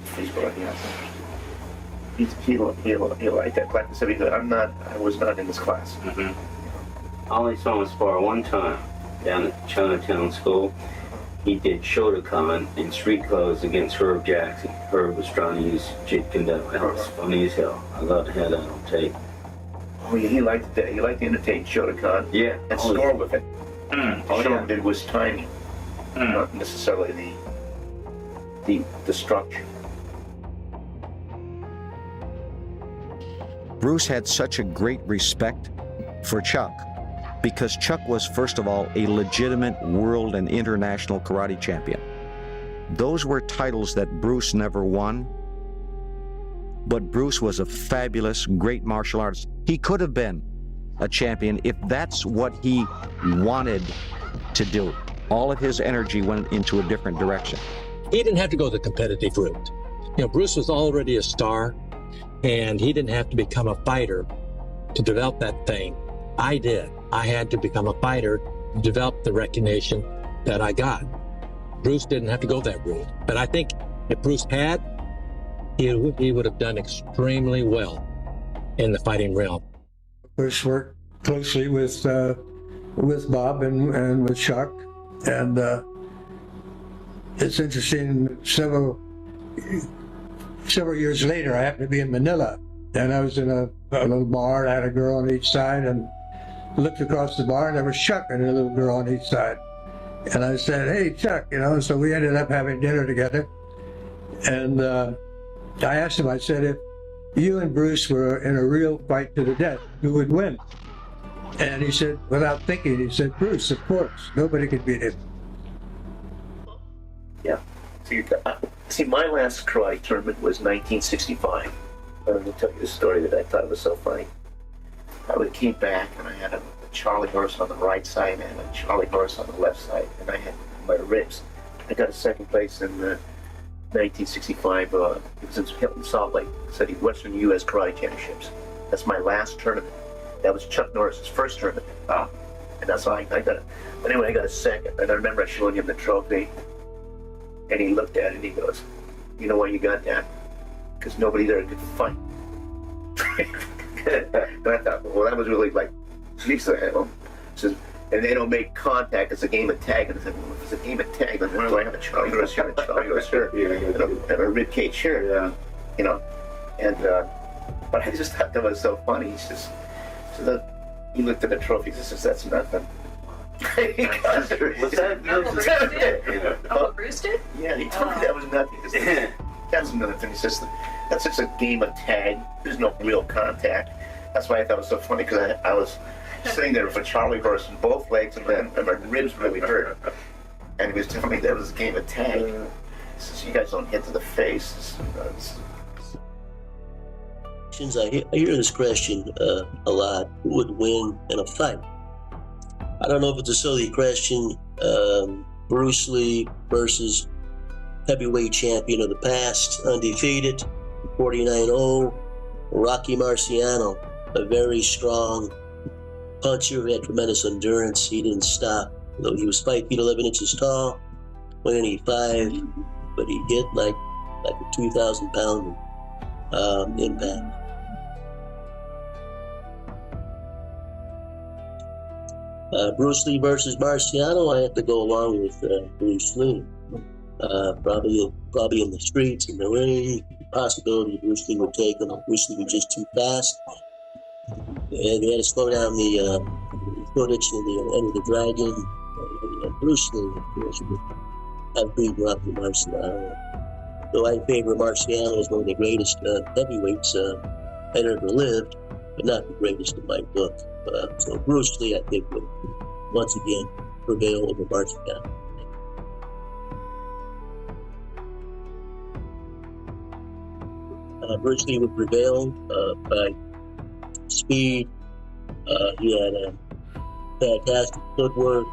Free sparring, yes. He liked that class. So he said, I was not in this class. I only saw him spar one time down at Chinatown School. He did Shotokan in street clothes against Herb Jackson. Herb was trying to use Jeet Kune Do. That was funny as hell. I love to have that on tape. Oh yeah, he liked that. He liked to imitate Shotokan. Yeah. And score with it. All Shotokan did was timing, not necessarily the structure. Bruce had such a great respect for Chuck because Chuck was, first of all, a legitimate world and international karate champion. Those were titles that Bruce never won, but Bruce was a fabulous, great martial artist. He could have been a champion if that's what he wanted to do. All of his energy went into a different direction. He didn't have to go the competitive route. Bruce was already a star, and he didn't have to become a fighter to develop that thing. I did. I had to become a fighter to develop the recognition that I got. Bruce didn't have to go that route. But I think if Bruce had, he would have done extremely well in the fighting realm. Bruce worked closely with Bob and with Chuck. And it's interesting, several years later, I happened to be in Manila, and I was in a little bar, and I had a girl on each side, and looked across the bar, and there was Chuck and a little girl on each side. And I said, "Hey, Chuck," so we ended up having dinner together. And I asked him, I said, "If you and Bruce were in a real fight to the death, who would win?" And he said, without thinking, he said, "Bruce, of course. Nobody could beat him." Yeah. See, my last karate tournament was 1965. I'm going to tell you a story that I thought was so funny. I came back and I had a Charlie horse on the right side and a Charlie horse on the left side, and I had my ribs. I got a second place in the 1965. It was in Hilton, Salt Lake City, Western U.S. Karate Championships. That's my last tournament. That was Chuck Norris's first tournament. And that's how I got it. Anyway, I got a second. And I remember I showed him the trophy. And he looked at it and he goes, "You know why you got that? Because nobody there could fight." And I thought, well, that was really like, geez, says, and they don't make contact. It's a game of tag. And I said, well, if it's a game of tag, then why do I have a Charlie Gross shirt, a Charlie Gross shirt, and a rib cage shirt? Yeah. You know, and but I just thought that was so funny. He says, he looked at the trophy. He says, "That's nothing." Was that Uncle Bruce did? Yeah, he told me that was nothing. That's another thing. He says, "That's just a game of tag. There's no real contact." That's why I thought it was so funny, because I was sitting there with a Charlie horse in both legs, and my ribs really hurt. And he was telling me that was a game of tag. He says, "You guys don't hit to the face." I hear this question a lot: who would win in a fight? I don't know if it's a silly question. Bruce Lee versus heavyweight champion of the past, undefeated, 49-0, Rocky Marciano, a very strong puncher, had tremendous endurance. He didn't stop. Though he was 5 feet 11 inches tall, 185, but he hit like a 2,000-pound impact. Bruce Lee versus Marciano, I have to go along with Bruce Lee. Probably in the streets, in the ring, possibility Bruce Lee would take him. Bruce Lee was just too fast. And they had to slow down the footage in the End of the Dragon. Bruce Lee, of course, would have beaten Rocky Marciano. Though I favor Marciano as one of the greatest heavyweights that ever lived, but not the greatest in my book. So Bruce Lee, I think, would once again prevail over Marciano. Bruce Lee would prevail by speed. He had a fantastic footwork,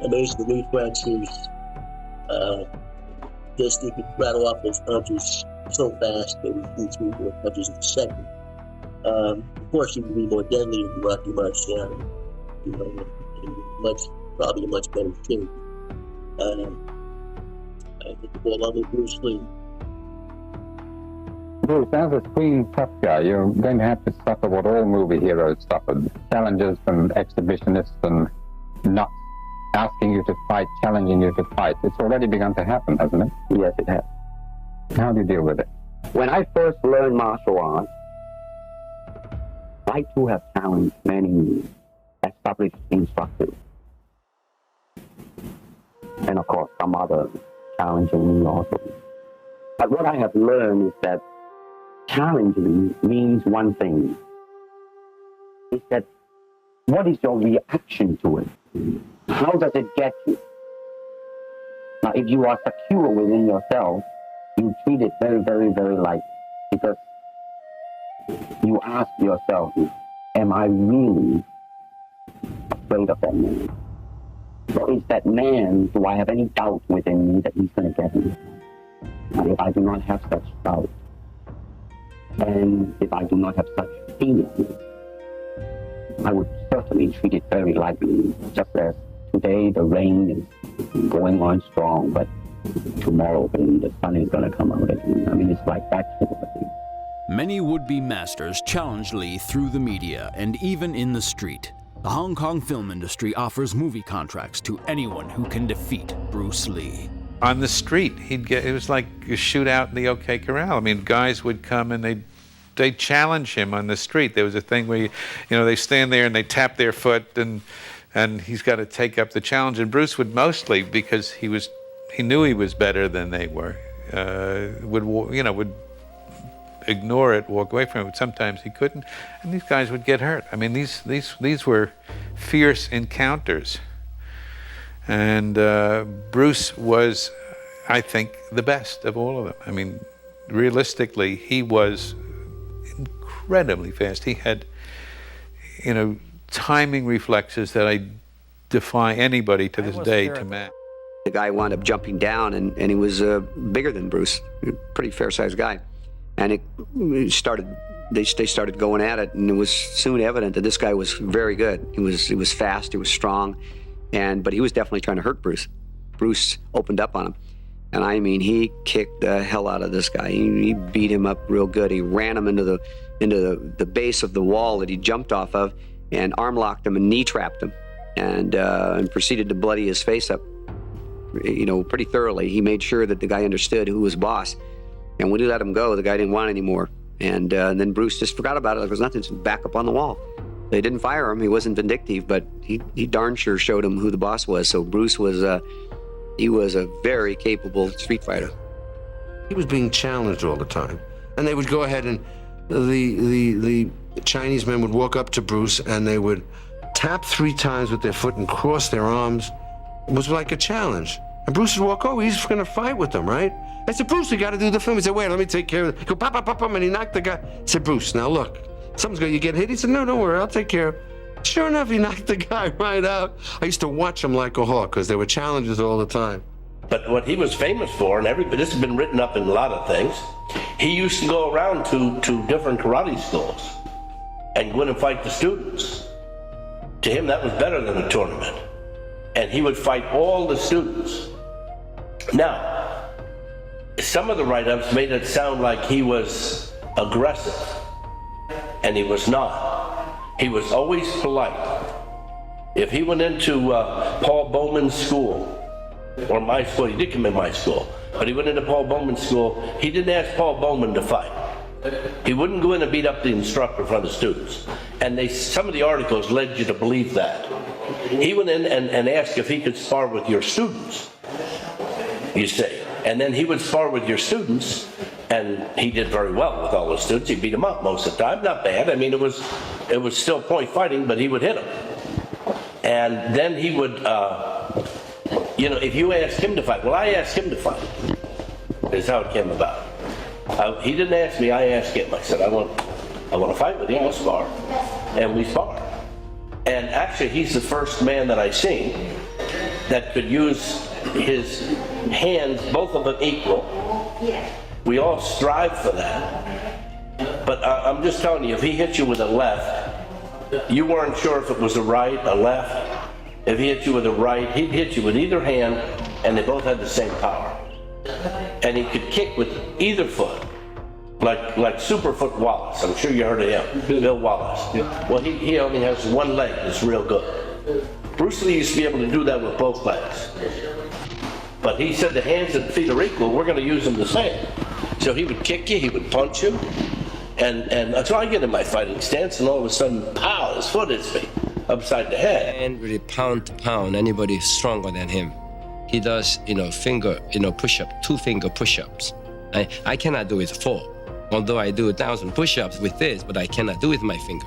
amazing reflexes. Just he could rattle off those punches so fast that we threw 3-4 punches in a second. Of course, he would be more deadly than Rocky Marciano. You know, probably a much better shape. I think we'll go along with Bruce Lee. Bruce, as a screen tough guy, you're going to have to suffer what all movie heroes suffered. Challenges from exhibitionists and nuts asking you to fight, challenging you to fight. It's already begun to happen, hasn't it? Yes, it has. How do you deal with it? When I first learned martial arts, I too have challenged many established instructors. And of course, some other challenging me also. But what I have learned is that challenging means one thing. It's that what is your reaction to it? How does it get you? Now, if you are secure within yourself, you treat it very, very, very lightly. Because you ask yourself, am I really afraid of that man? Or is that man, do I have any doubt within me that he's going to get me? And if I do not have such doubt, and if I do not have such feeling, I would certainly treat it very lightly, just as today the rain is going on strong, but tomorrow the sun is going to come out again. I mean, it's like that sort of thing. Many would-be masters challenge Lee through the media and even in the street. The Hong Kong film industry offers movie contracts to anyone who can defeat Bruce Lee. On the street, it was like a shootout in the OK Corral. I mean, guys would come and they'd challenge him on the street. There was a thing where, they stand there and they tap their foot and he's got to take up the challenge. And Bruce would mostly, because he knew he was better than they were, would ignore it, walk away from it. Sometimes he couldn't, and these guys would get hurt. I mean, these were fierce encounters. And Bruce was, I think, the best of all of them. I mean, realistically, he was incredibly fast. He had, timing reflexes that I defy anybody to this day to match. The guy wound up jumping down, and he was bigger than Bruce, a pretty fair-sized guy. And they started going at it, and it was soon evident that this guy was very good. He was fast, he was strong, but he was definitely trying to hurt Bruce. Bruce opened up on him. And I mean, he kicked the hell out of this guy. He beat him up real good. He ran him into the base of the wall that he jumped off of, and arm locked him and knee trapped him, and proceeded to bloody his face up, pretty thoroughly. He made sure that the guy understood who was boss. And when he let him go, the guy didn't want anymore. And then Bruce just forgot about it. Like it was nothing. Just back up on the wall. They didn't fire him. He wasn't vindictive, but he darn sure showed him who the boss was. So Bruce was he was a very capable street fighter. He was being challenged all the time. And they would go ahead and the Chinese men would walk up to Bruce and they would tap 3 times with their foot and cross their arms. It was like a challenge. And Bruce would walk over, he's gonna fight with them, right? I said, Bruce, you gotta do the film. He said, wait, let me take care of it. He go, pop, pop, pop, pop, and he knocked the guy. I said, Bruce, now look, you get hit? He said, no, don't worry, I'll take care of it. Sure enough, he knocked the guy right out. I used to watch him like a hawk because there were challenges all the time. But what he was famous for, and this has been written up in a lot of things, he used to go around to different karate schools and go in and fight the students. To him, that was better than a tournament. And he would fight all the students. Now, some of the write-ups made it sound like he was aggressive, and he was not. He was always polite. If he went into Paul Bowman's school, or my school, he did come in my school, but he went into Paul Bowman's school, he didn't ask Paul Bowman to fight. He wouldn't go in and beat up the instructor in front of the students. And some of the articles led you to believe that. He went in and asked if he could spar with your students, you see. And then he would spar with your students, and he did very well with all the students. He beat them up most of the time, not bad. I mean, it was still point fighting, but he would hit them. And then he would, if you asked him to fight, well, I asked him to fight, is how it came about. He didn't ask me, I asked him. I said, I want to fight with you, we'll spar. And we sparred. And actually, he's the first man that I've seen that could use his hands, both of them equal. We all strive for that. But I'm just telling you, if he hit you with a left, you weren't sure if it was a right, a left. If he hit you with a right, he'd hit you with either hand, and they both had the same power. And he could kick with either foot, like Superfoot Wallace. I'm sure you heard of him, Bill Wallace. Yeah. Well, he only has one leg that's real good. Bruce Lee used to be able to do that with both legs. But he said the hands and feet are equal, we're going to use them the same. So he would kick you, he would punch you, and so I get in my fighting stance, and all of a sudden, pow, his foot hits me upside the head. And really pound to pound, anybody stronger than him. He does, finger, push-up, 2-finger push-ups. I cannot do it 4. Although I do 1,000 push-ups with this, but I cannot do it with my finger.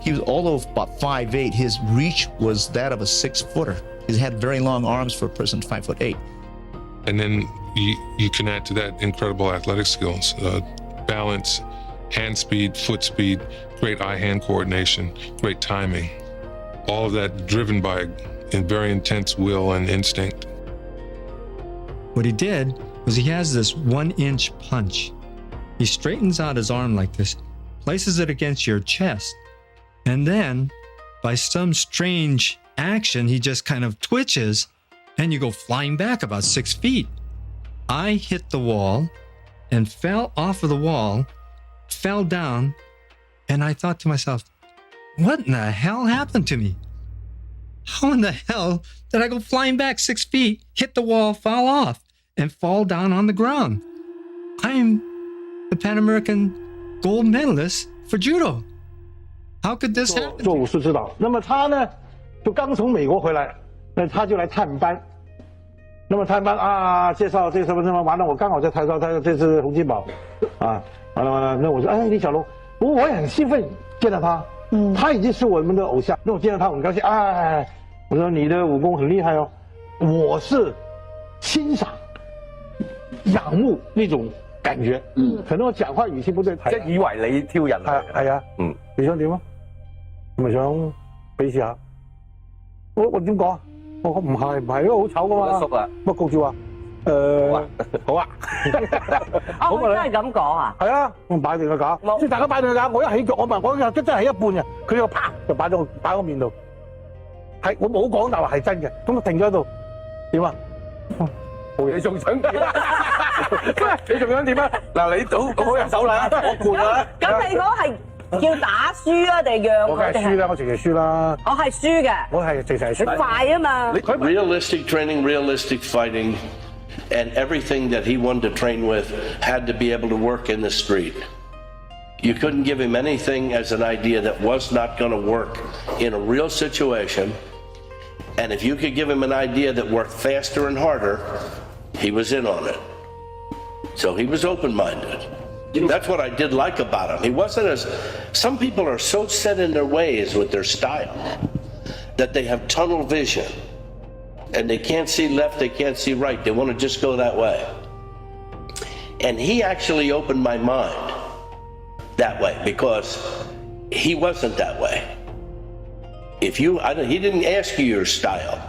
He was, although about 5'8", his reach was that of a 6-footer. He had very long arms for a person 5'8". And then you can add to that incredible athletic skills, balance, hand speed, foot speed, great eye-hand coordination, great timing. All of that driven by a very intense will and instinct. What he did was he has this 1-inch punch. He straightens out his arm like this, places it against your chest, and then by some strange action, he just kind of twitches and you go flying back about 6 feet. I hit the wall and fell off of the wall, fell down, and I thought to myself, what in the hell happened to me? How in the hell did I go flying back 6 feet, hit the wall, fall off, and fall down on the ground? I'm the Pan American gold medalist for judo. How could this happen? 做武术指导，那么他呢，就刚从美国回来，那他就来探班。那么探班啊，介绍这什么什么，完了我刚好在台上，他这是洪金宝，啊，完了，那我说，哎，李小龙，我也很兴奋见到他，他已经是我们的偶像，那我见到他我很高兴，哎，我说你的武功很厉害哦，我是欣賞、仰慕那種感覺，可能我講話語氣不對，即係以為你挑人，係啊，你想點啊？咪想比試下，我點講啊？我唔係，唔係，因為好醜噶嘛。叔啊，乜焗住話？好啊。啊，佢真係咁講啊？係啊，我擺定個架，即係大家擺定個架，我一起腳，我真係起一半嘅，佢就啪就擺我面度。係我冇講，但係真嘅，咁停咗喺度，點啊？你仲想點啊？你仲想點啊？嗱，你賭好有手啦，我攰啦。咁你嗰係叫打輸啊，定讓佢？我梗係輸啦，我直情輸啦。我係輸嘅。我係直情係輸。你快啊嘛！Realistic training, realistic fighting, and everything that he wanted to train with had to be able to work in the street. You couldn't give him anything as an idea that was not going to work in a real situation. And if you could give him an idea that worked faster and harder, he was in on it. So he was open-minded. That's what I did like about him. He wasn't as, some people are so set in their ways with their style that they have tunnel vision and they can't see left, they can't see right. They want to just go that way. And he actually opened my mind that way because he wasn't that way. If you, he didn't ask you your style.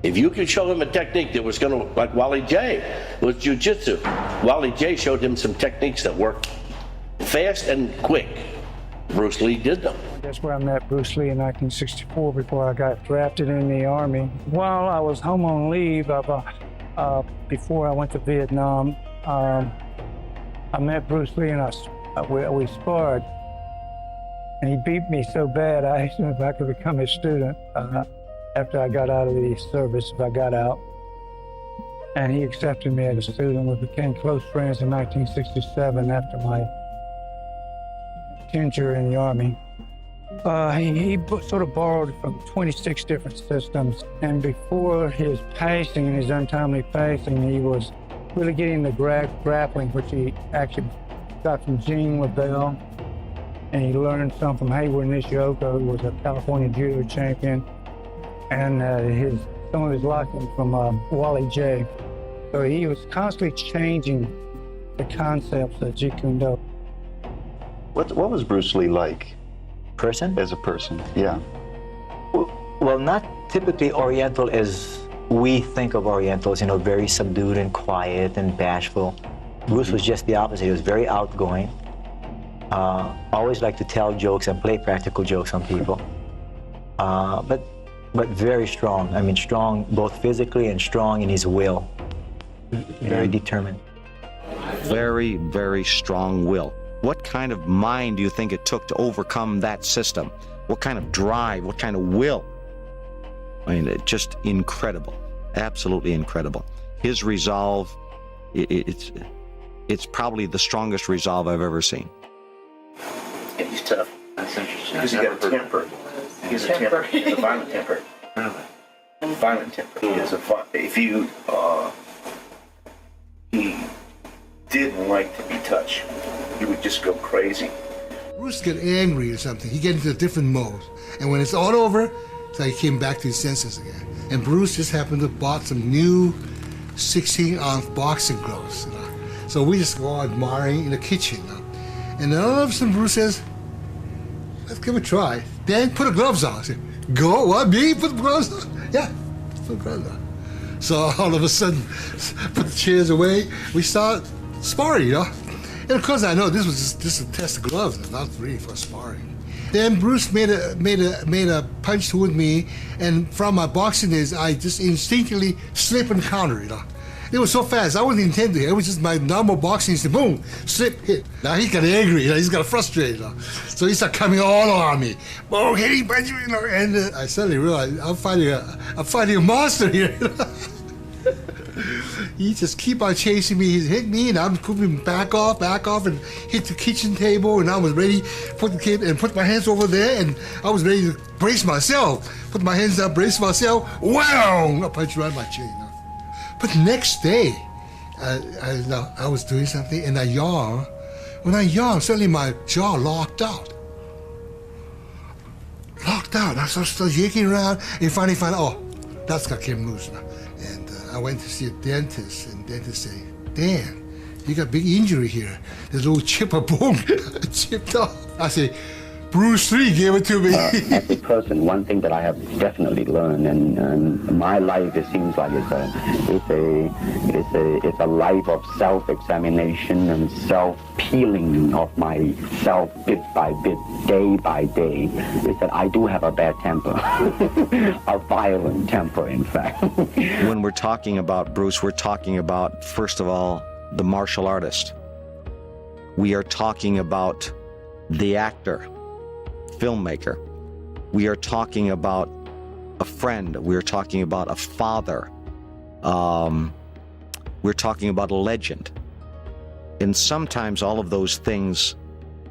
If you could show him a technique that was going to, like Wally J, was jiu-jitsu. Wally J showed him some techniques that worked fast and quick. Bruce Lee did them. That's where I met Bruce Lee in 1964 before I got drafted in the Army. While I was home on leave, before I went to Vietnam, I met Bruce Lee and we sparred. And he beat me so bad, I asked him if I could become his student after I got out of the service, if I got out. And he accepted me as a student. We became close friends in 1967 after my tenure in the Army. He sort of borrowed from 26 different systems. And before his passing, his untimely passing, he was really getting the grappling, which he actually got from Gene LaBelle. And he learned some from Hayward Nishioka, who was a California judo champion, and some of his lessons from Wally J. So he was constantly changing the concepts of Jeet Kune Do. What was Bruce Lee like? Person? As a person, yeah. Well, not typically Oriental as we think of Orientals, very subdued and quiet and bashful. Bruce was just the opposite. He was very outgoing. Always liked to tell jokes and play practical jokes on people. But very strong. I mean, strong both physically and strong in his will. Very determined. Very, very strong will. What kind of mind do you think it took to overcome that system? What kind of drive? What kind of will? I mean, it's just incredible. Absolutely incredible. His resolve, it's probably the strongest resolve I've ever seen. Yeah, he's tough. That's interesting. He's got a temper. He has a temper. He has a violent temper. Violent temper. He didn't like to be touched. He would just go crazy. Bruce get angry or something. He get into a different mode. And when it's all over, so he came back to his senses again. And Bruce just happened to bought some new 16-ounce boxing gloves. So we just go admiring in the kitchen. And then all of a sudden Bruce says, let's give it a try. Dan, put the gloves on. I said, go, what, me? Put the gloves on? Yeah, put the gloves on. So all of a sudden, put the chairs away, we start sparring, And of course I know this was just a test of gloves, not really for sparring. Then Bruce made a punch toward me, and from my boxing days, I just instinctively slip and counter, It was so fast, I wasn't intending it. It was just my normal boxing instinct. Boom, slip, hit. Now he got angry, he's got frustrated. So he started coming all on me. Boom, hitting, punching, and I suddenly realized I'm fighting a monster here. He just keep on chasing me. He hit me, and I'm moving back off, and hit the kitchen table, and I was ready to put my hands over there, and I was ready to brace myself. Put my hands down, brace myself. Wow! I punch right in my chin. But the next day, I was doing something, and I yawned. When I yawned, suddenly my jaw locked out. I started yanking around, and finally found out, that's got came loose now. And I went to see a dentist, and the dentist said, Dan, you got a big injury here. There's a little chip of bone chipped off. I said, Bruce Lee gave it to me. As a person, one thing that I have definitely learned, and my life, it seems like it's a life of self-examination and self-peeling of myself bit by bit, day by day, is that I do have a bad temper, a violent temper, in fact. When we're talking about Bruce, we're talking about, first of all, the martial artist. We are talking about the actor, filmmaker. We are talking about a friend. We are talking about a father. We're talking about a legend. And sometimes all of those things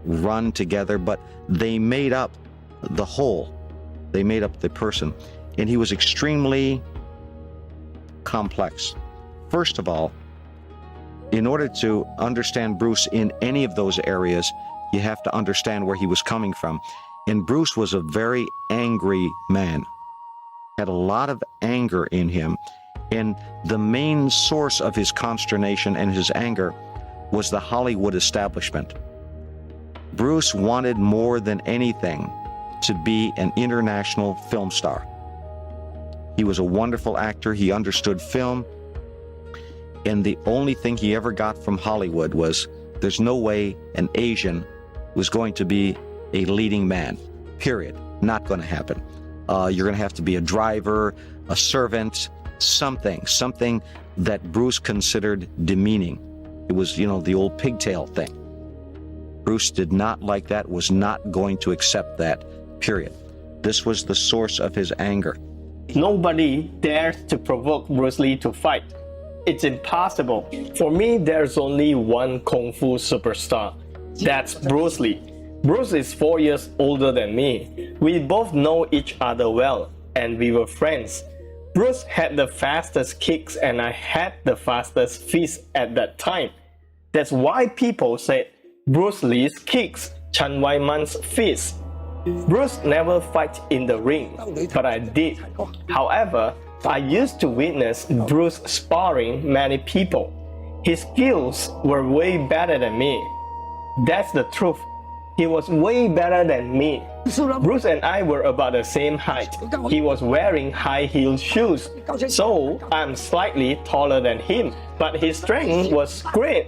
run together, but they made up the whole. They made up the person. And he was extremely complex. First of all, in order to understand Bruce in any of those areas, you have to understand where he was coming from. And Bruce was a very angry man, had a lot of anger in him. And the main source of his consternation and his anger was the Hollywood establishment. Bruce wanted more than anything to be an international film star. He was a wonderful actor. He understood film. And the only thing he ever got from Hollywood was, there's no way an Asian was going to be a leading man, period. Not going to happen. You're going to have to be a driver, a servant, something that Bruce considered demeaning. It was, the old pigtail thing. Bruce did not like that, was not going to accept that, period. This was the source of his anger. Nobody dares to provoke Bruce Lee to fight. It's impossible. For me, there's only one Kung Fu superstar. That's Bruce Lee. Bruce is 4 years older than me. We both know each other well, and we were friends. Bruce had the fastest kicks and I had the fastest fists at that time. That's why people said Bruce Lee's kicks, Chen Wai-man's fists. Bruce never fight in the ring, but I did. However, I used to witness Bruce sparring many people. His skills were way better than me. That's the truth. He was way better than me. Bruce and I were about the same height. He was wearing high-heeled shoes, so I'm slightly taller than him, but his strength was great.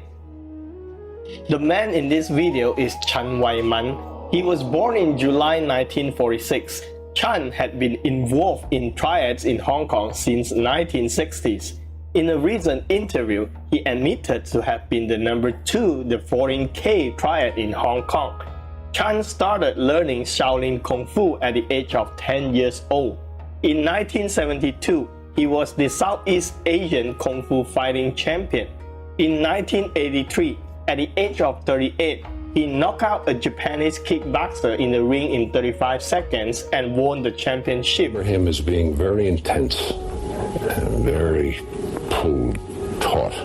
The man in this video is Chen Wai-man. He was born in July 1946. Chen had been involved in triads in Hong Kong since 1960s. In a recent interview, he admitted to have been the number 2 the foreign K triad in Hong Kong. Chen started learning Shaolin Kung Fu at the age of 10 years old. In 1972, he was the Southeast Asian Kung Fu fighting champion. In 1983, at the age of 38, he knocked out a Japanese kickboxer in the ring in 35 seconds and won the championship. For him as being very intense and very taut,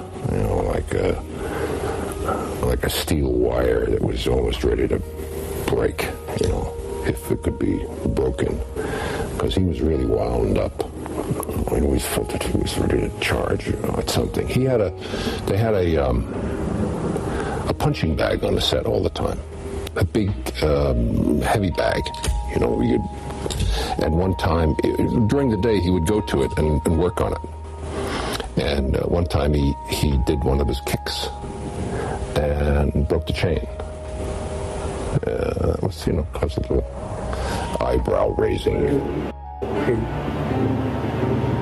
like a steel wire that was almost ready to break, if it could be broken, because he was really wound up. I always felt that he was ready to charge at something. They had a punching bag on the set all the time, a big heavy bag, and one time during the day he would go to it and work on it. And one time he did one of his kicks and broke the chain. That was, caused a little eyebrow raising.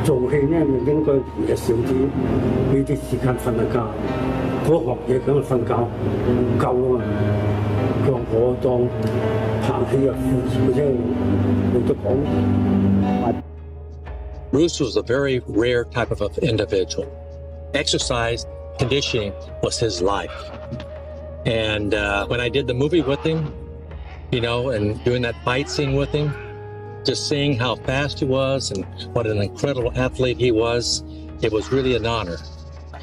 做戲呢，應該日少啲，呢啲時間瞓下覺，嗰學嘢咁瞓覺唔夠啊嘛，佢話我當拍戲啊，即係冇得講。 Bruce was a very rare type of individual. Exercise, conditioning was his life. And when I did the movie with him, and doing that fight scene with him, just seeing how fast he was and what an incredible athlete he was, it was really an honor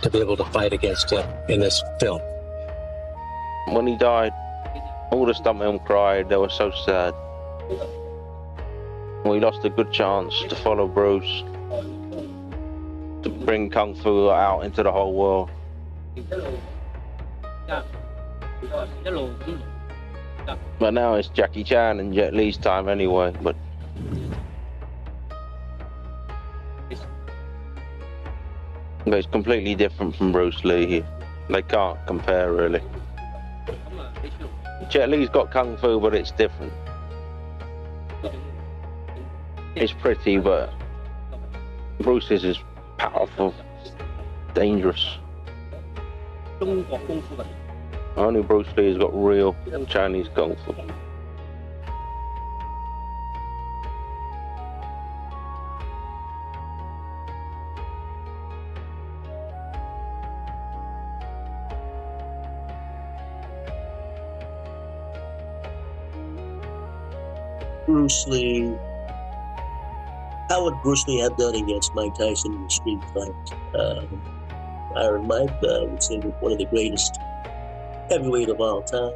to be able to fight against him in this film. When he died, all the stuntmen cried. They were so sad. We lost a good chance to follow Bruce, to bring Kung Fu out into the whole world. But now it's Jackie Chan and Jet Li's time anyway. But it's completely different from Bruce Lee. They can't compare really. Jet Li's got kung fu, but it's different. It's pretty, but Bruce's is powerful, dangerous. Only Bruce Lee has got real Chinese kung fu. Bruce Lee. How would Bruce Lee have done against Mike Tyson in the street fight? Iron Mike would say was one of the greatest heavyweight of all time.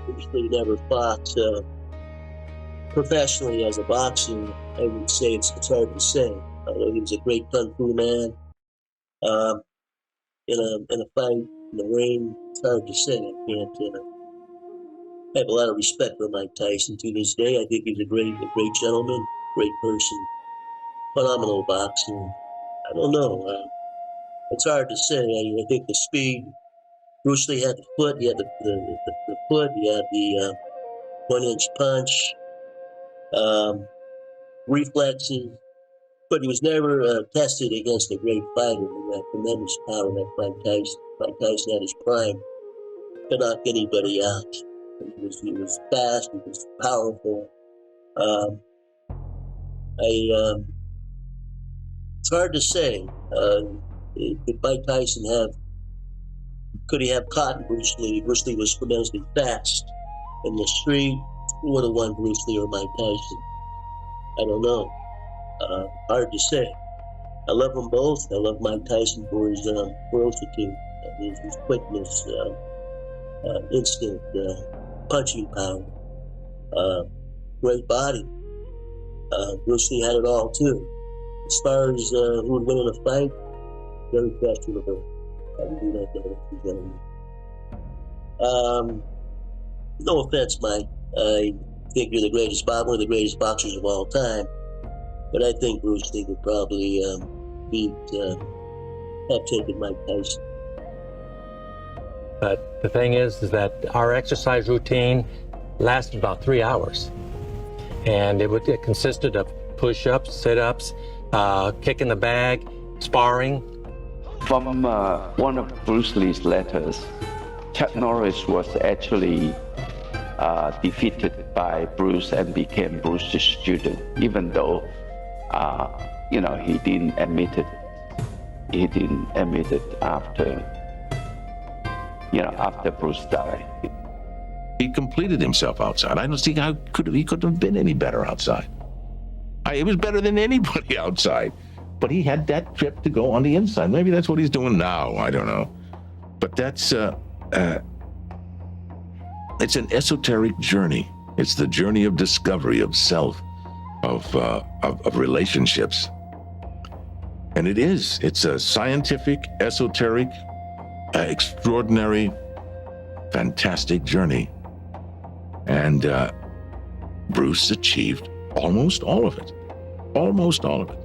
Bruce Lee never fought professionally as a boxer. I would say it's hard to say. Although he was a great kung fu man, in a fight in the ring, it's hard to say. I have a lot of respect for Mike Tyson to this day. I think he's a great gentleman, great person, phenomenal boxer. I don't know. It's hard to say. I think the speed. Bruce Lee had the foot. He had the foot. He had the 1-inch punch, reflexes. But he was never tested against a great fighter with that tremendous power like Mike Tyson. Mike Tyson at his prime could knock anybody out. He was fast. He was powerful. It's hard to say. Could Mike Tyson could he have caught Bruce Lee? Bruce Lee was tremendously fast in the street. Who would have won, Bruce Lee or Mike Tyson? I don't know. Hard to say. I love them both. I love Mike Tyson for his ferocity, his quickness, instinct, punching power, great body. Bruce Lee had it all too. As far as who would win in a fight, very questionable. I would do that, ladies and gentlemen. No offense, Mike. I think you're one of the greatest boxers of all time. But I think Bruce Lee would probably have taken Mike Tyson. But the thing is that our exercise routine lasted about 3 hours. And it consisted of push-ups, sit-ups, kicking the bag, sparring. From one of Bruce Lee's letters, Chuck Norris was actually defeated by Bruce and became Bruce's student, even though he didn't admit it. He didn't admit it after Bruce died. He completed himself outside. I don't see how he couldn't have been any better outside. He was better than anybody outside. But he had that trip to go on the inside. Maybe that's what he's doing now. I don't know. But that's it's an esoteric journey. It's the journey of discovery of self, of relationships. And it's a scientific, esoteric, extraordinary, fantastic journey. And Bruce achieved almost all of it. Almost all of it.